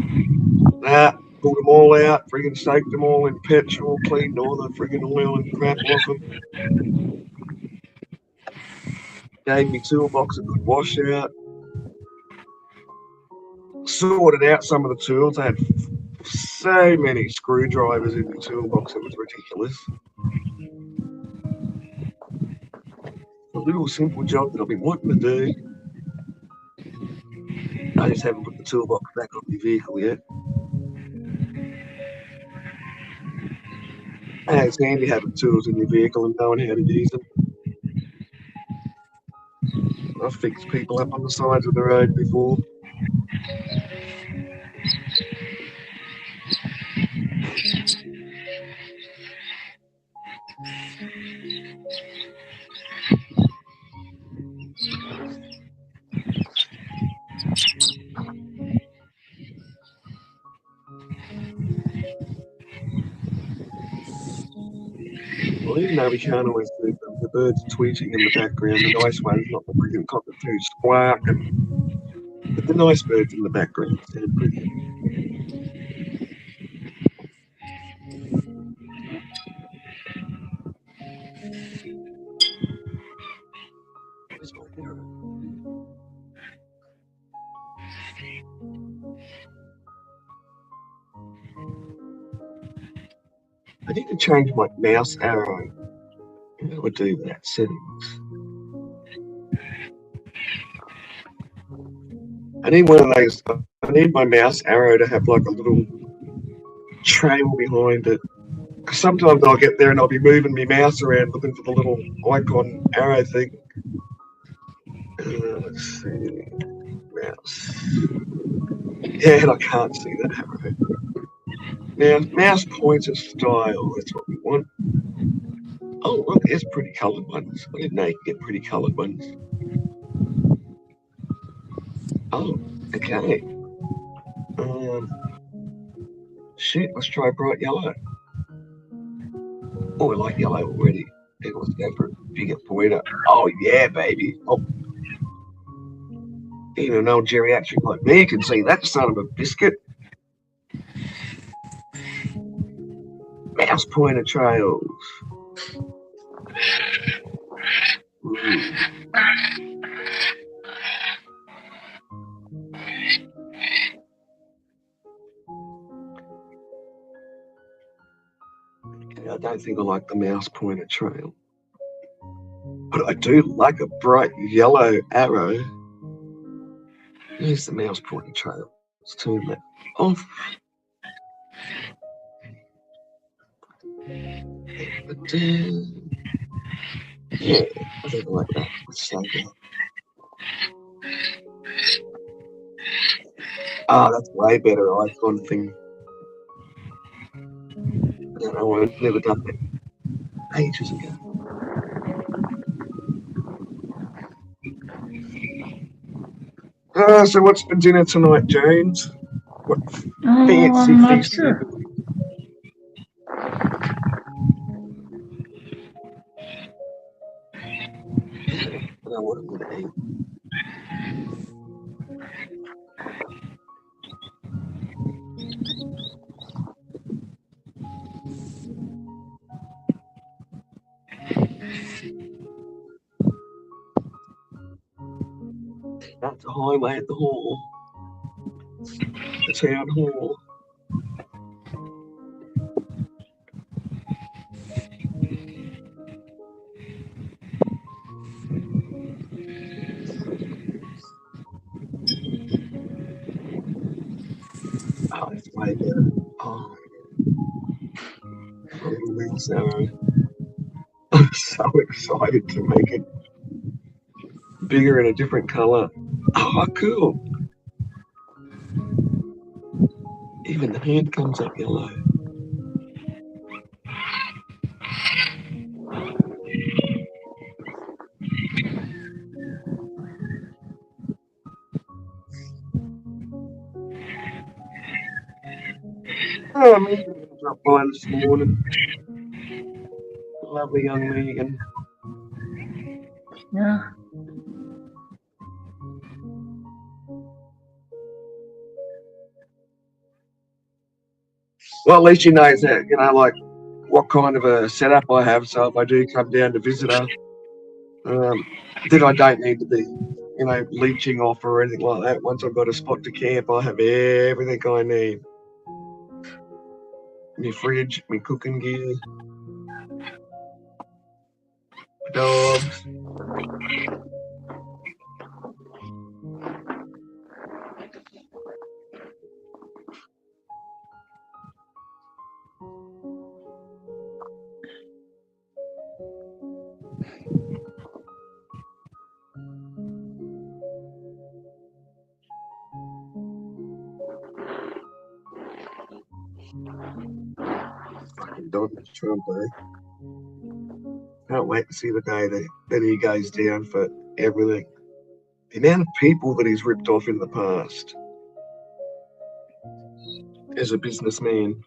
Pulled them all out, friggin' soaked them all in petrol, cleaned all the friggin' oil and crap off them. Gave me toolbox a good wash out. Sorted out some of the tools. I had so many screwdrivers in the toolbox, it was ridiculous. A little simple job that I've been wanting to do. I just haven't put the toolbox back on my vehicle yet. And it's handy having tools in your vehicle and knowing how to use them. I've fixed people up on the sides of the road before. Well, even though we can't always see them, the birds are tweeting in the background, the nice ones, not the friggin' cockatoos squawking. But the nice birds in the background sound pretty. Where's my arrow? I need to change my mouse arrow. How do I do that? Settings. I need one of those. I need my mouse arrow to have like a little trail behind it. 'Cause sometimes I'll get there and I'll be moving my mouse around looking for the little icon arrow thing. Let's see. Mouse. Yeah, and I can't see that arrow. Now, mouse pointer style. That's what we want. Oh, look, there's pretty coloured ones. I didn't know you could get pretty coloured ones. Oh, okay. Shit, let's try bright yellow. Oh, I like yellow already. Okay, let's go for a bigger pointer. Oh, yeah, baby. Oh. Even an old geriatric like me can see that son of a biscuit. Mouse pointer trails. Ooh. Okay, I don't think I like the mouse pointer trail. But I do like a bright yellow arrow. Here's the mouse pointer trail. Let's turn that off. Yeah, I think I like that. Let's save that. Ah, that's way better icon thing. I don't know, I've never done that ages ago. So what's for dinner tonight, James? What fancy I'm not feast? sure. I don't know what I'm going to eat. That's a highway at the hall. The town hall. Oh, that's way better. Oh, mouse arrow. I'm so excited to make it bigger in a different color. Oh, cool. Even the hand comes up yellow. Oh, Megan dropped by this morning. Lovely young Megan. Yeah. Well, at least she knows that, like what kind of a setup I have. So if I do come down to visit her, then I don't need to be, leeching off or anything like that. Once I've got a spot to camp, I have everything I need. My fridge, my cooking gear, dogs. Fucking Donald Trump, eh? Can't wait to see the day that he goes down for everything. The amount of people that he's ripped off in the past as a businessman.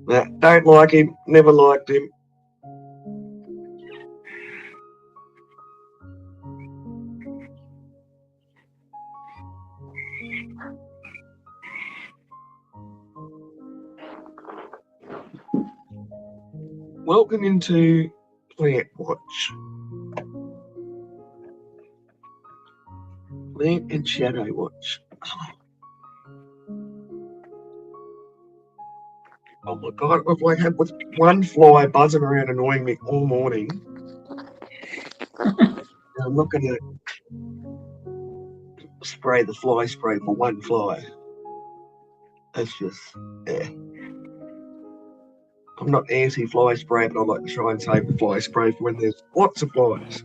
Nah, don't like him, never liked him. Welcome into Plant Watch. Plant and Shadow Watch. Oh my god, I've like had with one fly buzzing around annoying me all morning. And I'm not gonna spray the fly spray for one fly. That's just yeah. I'm not anti-fly spray, but I like to try and save the fly spray for when there's lots of flies.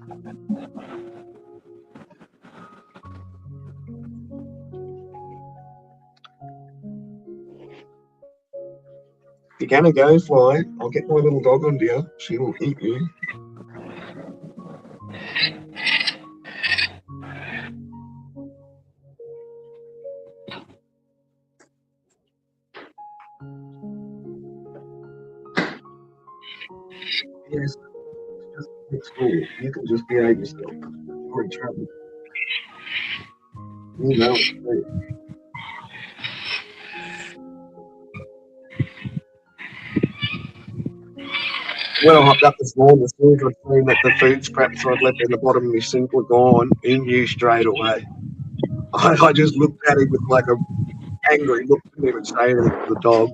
If you're gonna go fly, I'll get my little dog onto you. She will eat you. Yes, just next door. You can just behave yourself. You're in trouble. You know it. When I hopped up this morning, as soon as I'd seen that the food scraps I'd left in the bottom of my sink were gone, he knew straight away. I just looked at him with like a angry look, didn't even say anything to the dog.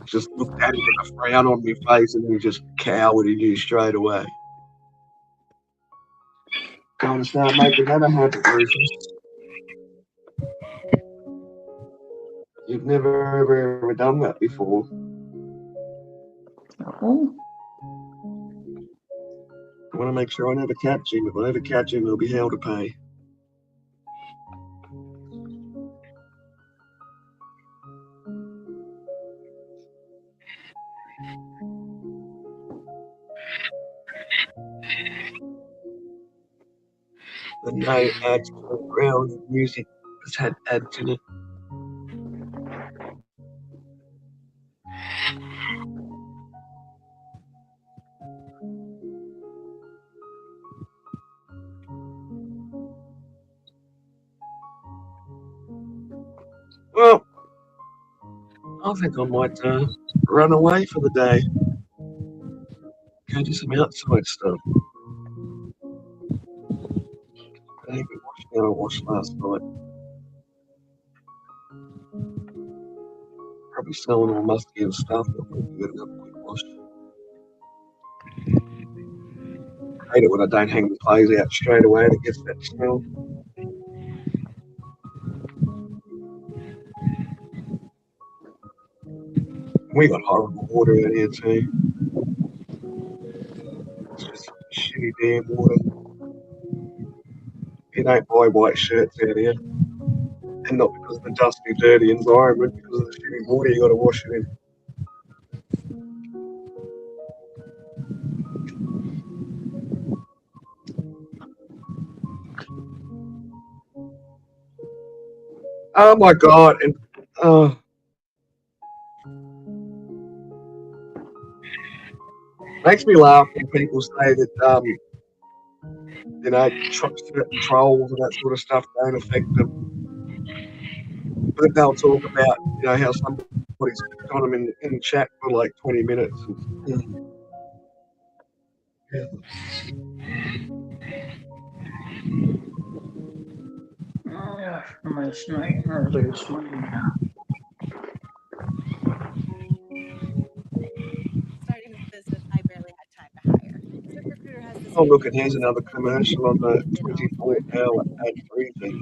Just looked at him with a frown on my face and he just cowered. He knew straight away. Going to start making that a habit, Rufus. You've never ever done that before. Oh, I want to make sure I never catch him. If I ever catch him, he'll be hell to pay. The no ads background music has had ads in it. Well, I think I might run away for the day. Go do some outside stuff. I haven't watched what I watched last night. Probably smelling all musty and stuff. I'll probably get another quick wash. I hate it when I don't hang the clothes out straight away and it gets that smell. We got horrible water out here too. It's just shitty damn water. You don't buy white shirts out here. And not because of the dusty, dirty environment, because of the shitty water you gotta wash it in. Oh my god, and makes me laugh when people say that you know, certain trolls and that sort of stuff don't affect them. But they'll talk about, you know, how somebody's got them in chat for like 20 minutes. And, yeah. yeah, last night, early this morning. Starting this business, I barely had time to hire. ZipRecruiter has this Oh, look, and here's another commercial on the 24-hour ad-free thing.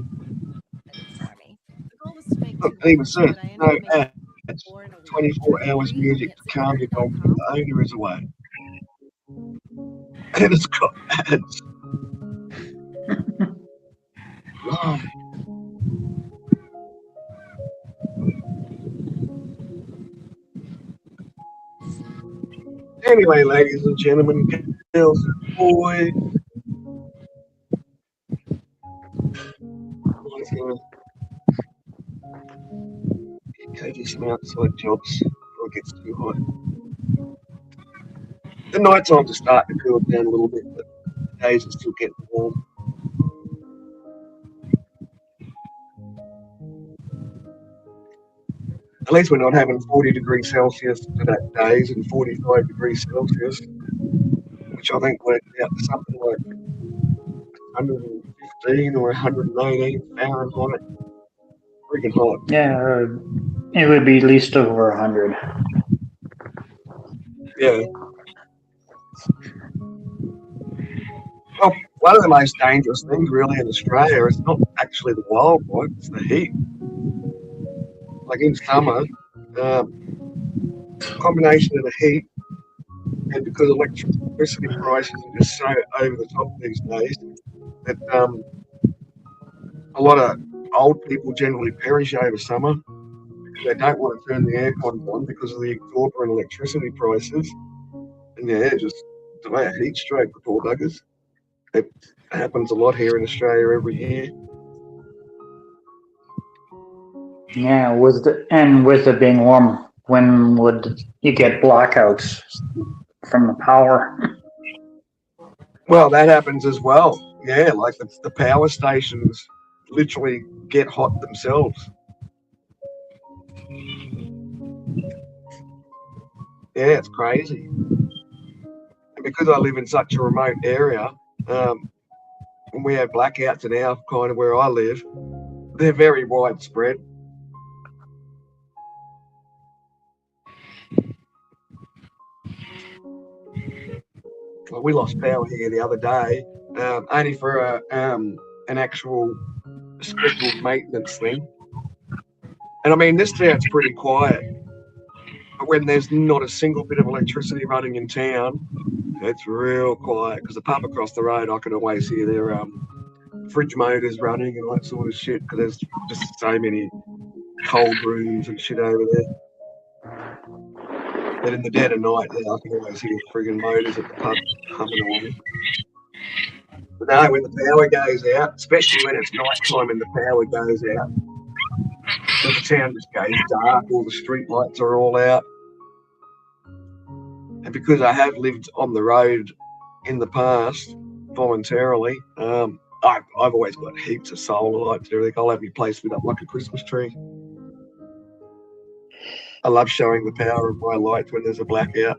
for me. The goal was to make Look, $2, even says, but I ended no up making ads, 4 in a week. 24 hours music to calm your dog when the owner is away. And it's got ads. Right. Anyway, ladies and gentlemen, girls and boys, go do some outside jobs before it gets too hot. The night times are starting to cool down a little bit, but the days are still getting warm. At least we're not having 40 degrees Celsius today days and 45 degrees Celsius, which I think worked out to something like 115 or 118 Fahrenheit. Freaking hot. Yeah, It would be at least over 100. Yeah. Well, one of the most dangerous things really in Australia is not actually the wildfire, it's the heat. Like in summer, combination of the heat and because electricity prices are just so over the top these days that a lot of old people generally perish over summer because they don't want to turn the aircon on because of the exorbitant electricity prices. And yeah, just a heat stroke for poor buggers. It happens a lot here in Australia every year. Yeah, with it being warm, when would you get blackouts from the power? Well, that happens as well. Yeah, like the power stations literally get hot themselves. Yeah, it's crazy. And because I live in such a remote area, when we have blackouts in our kind of where I live, they're very widespread. Well, we lost power here the other day, only for an actual scheduled maintenance thing. And I mean, this town's pretty quiet. But when there's not a single bit of electricity running in town, it's real quiet. Because the pub across the road, I can always hear their fridge motors running and that sort of shit. Because there's just so many cold rooms and shit over there. But in the dead of night, yeah, I can always hear friggin' motors at the pub humming away. But no, when the power goes out, especially when it's night time and the power goes out, the town just goes dark, all the street lights are all out. And because I have lived on the road in the past voluntarily, I've always got heaps of solar lights and everything. I'll have my place lit up like a Christmas tree. I love showing the power of my lights when there's a blackout.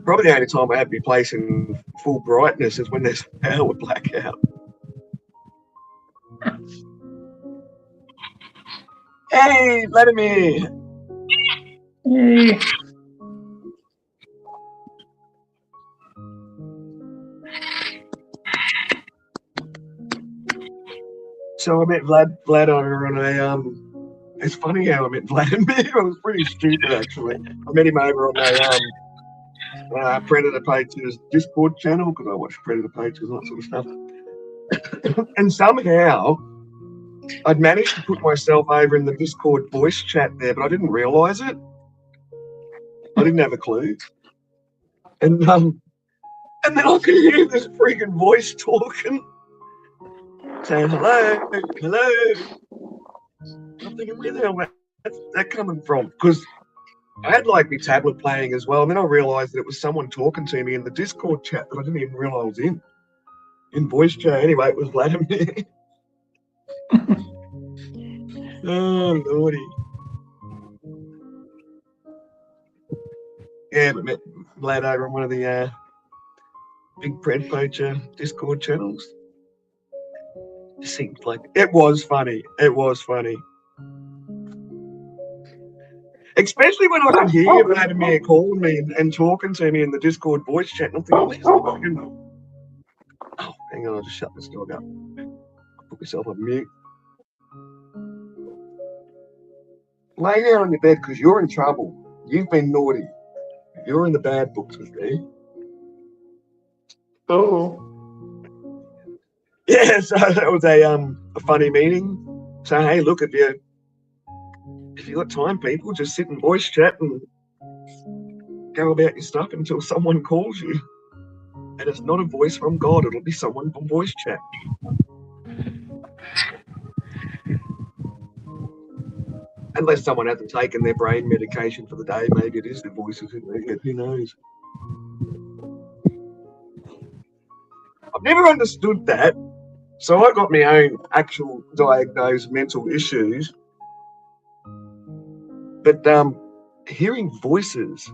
Probably the only time I have my place in full brightness is when there's a power blackout. Hey, Vladimir! Yay. So I met Vlad on a it's funny how I met Vladimir. It was pretty stupid actually. I met him over on Predator Pages Discord channel because I watch Predator Pages and that sort of stuff. And somehow I'd managed to put myself over in the Discord voice chat there, but I didn't realise it. I didn't have a clue. And then I could hear this freaking voice talking, saying hello. I'm thinking, where the hell is that coming from? Because I had like my tablet playing as well, and then I realised that it was someone talking to me in the Discord chat that I didn't even realise I was in voice chat. Anyway, it was Vladimir. Oh, lordy. Yeah, but met Vlad over on one of the big Pred Poacher Discord channels. It seemed like it was funny. It was funny. Especially when I could hear Vladimir calling me and talking to me in the Discord voice chat. And I'm thinking, where's the fucking... Oh, hang on, I'll just shut this dog up. I'll put myself on mute. Lay down on your bed because you're in trouble. You've been naughty. You're in the bad books with me. Oh. Yeah, so that was a funny meeting. So hey, look, if you got time, people, just sit and voice chat and go about your stuff until someone calls you. And it's not a voice from God, it'll be someone from voice chat. Unless someone hasn't taken their brain medication for the day, maybe it is their voices in their head, who knows? I've never understood that. So I got my own actual diagnosed mental issues. But hearing voices.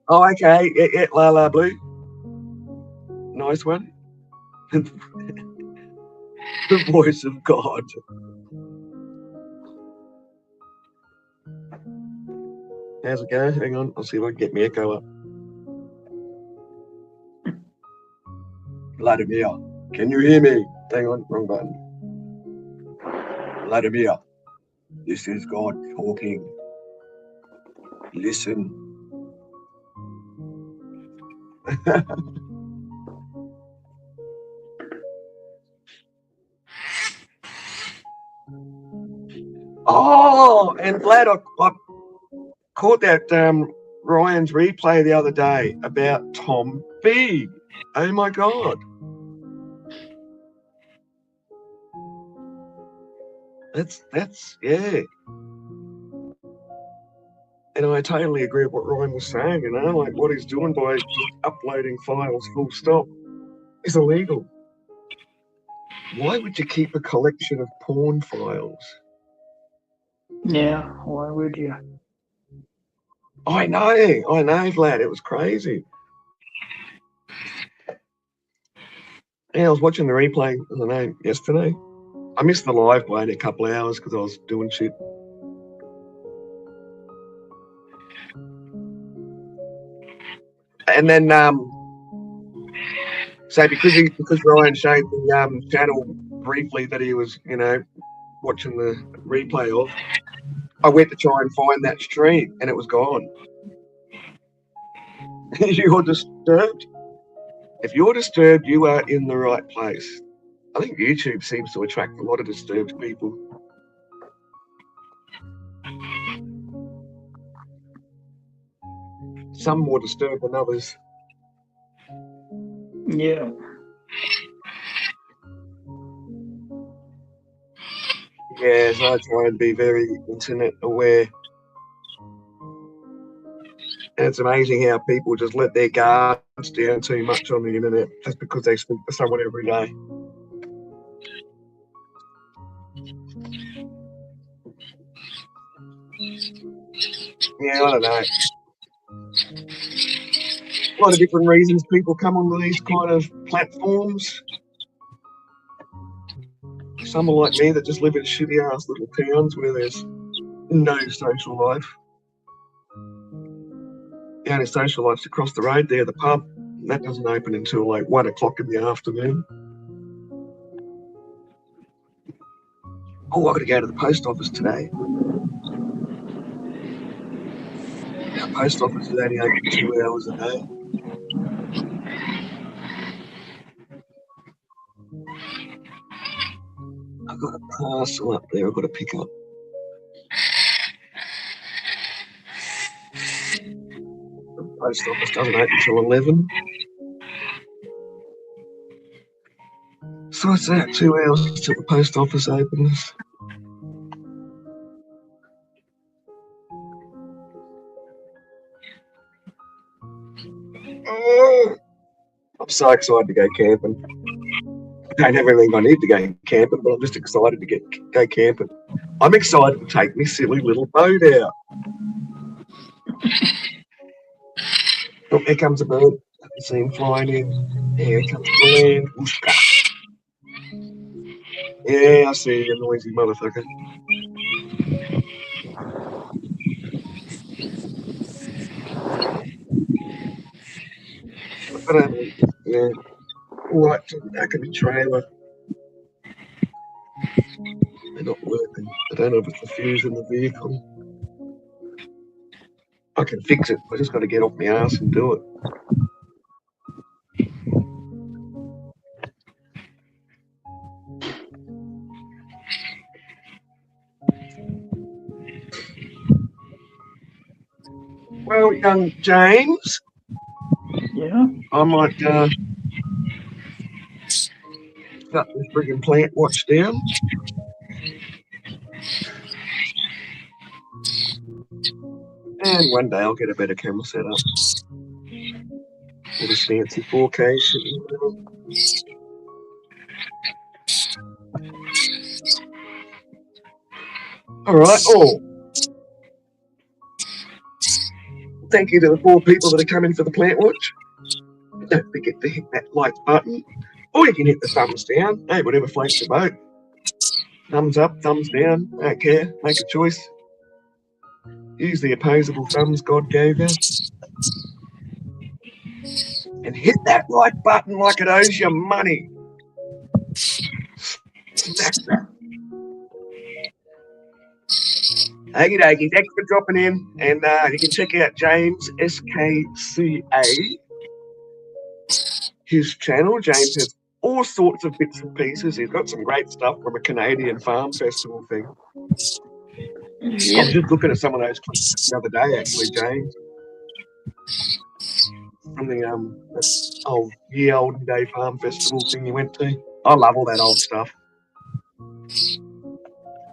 Oh, okay. Yeah, La La Blue. Nice one. The voice of God. How's it going? Hang on, I'll see if I can get my echo up. Vladimir, can you hear me? Hang on, wrong button. Vladimir, this is God talking. Listen. Oh, and Vlad, I caught that Ryan's replay the other day about Tom Big. Oh my God. That's yeah. And I totally agree with what Ryan was saying, you know, like what he's doing by just uploading files full stop is illegal. Why would you keep a collection of porn files? Yeah, why would you? I know, Vlad, it was crazy. Yeah, I was watching the replay, I don't know, yesterday. I missed the live by only a couple of hours because I was doing shit. And then, so because Ryan showed the channel briefly that he was, you know, watching the replay of, I went to try and find that stream and it was gone. You're disturbed? If you're disturbed, you are in the right place. I think YouTube seems to attract a lot of disturbed people. Some more disturbed than others. Yeah. Yes, I try and be very internet aware. And it's amazing how people just let their guards down too much on the internet just because they speak to someone every day. Yeah, I don't know. A lot of different reasons people come onto these kind of platforms. Some are like me that just live in shitty ass little towns where there's no social life. The only social life's across the road there, the pub. That doesn't open until like 1 o'clock in the afternoon. Oh, I've got to go to the post office today. Our post office is only open 2 hours a day. I've got a parcel up there I've got to pick up. The post office doesn't open until 11. So it's that 2 hours till the post office opens. Oh, I'm so excited to go camping. I don't have everything I need to go camping, but I'm just excited to go camping. I'm excited to take my silly little boat out. Oh, here comes a bird. I can see him flying in. Here comes the land. Whooshka. Yeah, I see you, noisy motherfucker. But yeah, right to the back of the trailer. They're not working. I don't know if it's the fuse in the vehicle. I can fix it. I just got to get off my ass and do it. Well, young James, Yeah. I might shut this friggin' plant watch down. And one day I'll get a better camera set up. All this fancy 4K shit and whatever. All right. Oh, thank you to the 4 people that are coming for the plant watch. Don't forget to hit that like button. Or you can hit the thumbs down. Hey, whatever floats your boat. Thumbs up, thumbs down. Don't care. Make a choice. Use the opposable thumbs God gave you. And hit that like button like it owes you money. Smack that. Okie dokie, thanks for dropping in. And you can check out James SKCA, his channel. James has all sorts of bits and pieces. He's got some great stuff from a Canadian farm festival thing. I was just looking at some of those clips the other day, actually, James. From the old Ye Olden Day farm festival thing you went to. I love all that old stuff.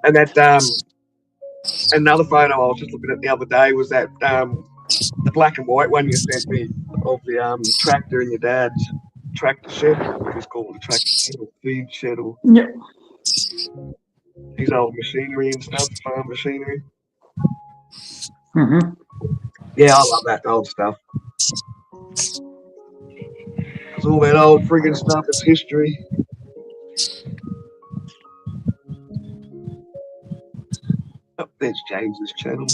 And that another photo I was just looking at the other day was that the black and white one you sent me of the tractor in your dad's tractor shed. What do you call it? A tractor shed or feed shed or his old machinery and stuff, farm machinery. Mm-hmm. Yeah, I love that old stuff. It's all that old friggin' stuff. It's history. Oh, there's James's channel.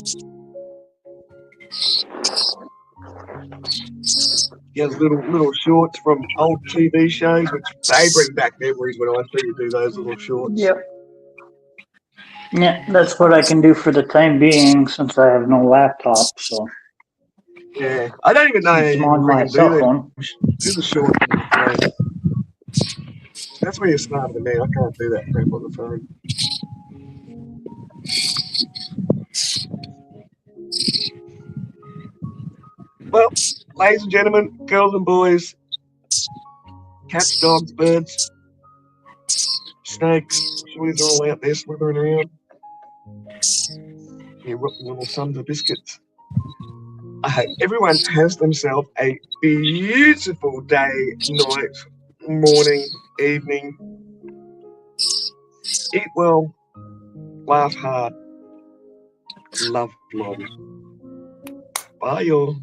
He has little shorts from old TV shows, which they bring back memories when I see you do those little shorts. Yep. Yeah, that's what I can do for the time being since I have no laptop. So Yeah, I don't even know how it's you on my can cell do phone. the shorts on the phone. That's where you're smarter than me. I can't do that crap on the phone. Well, ladies and gentlemen, girls and boys, cats, dogs, birds, snakes, sweeties are all out there slithering around. You rotten little sons of biscuits. I hope everyone has themselves a beautiful day, night, morning, evening. Eat well, laugh hard, love long. Bye, y'all.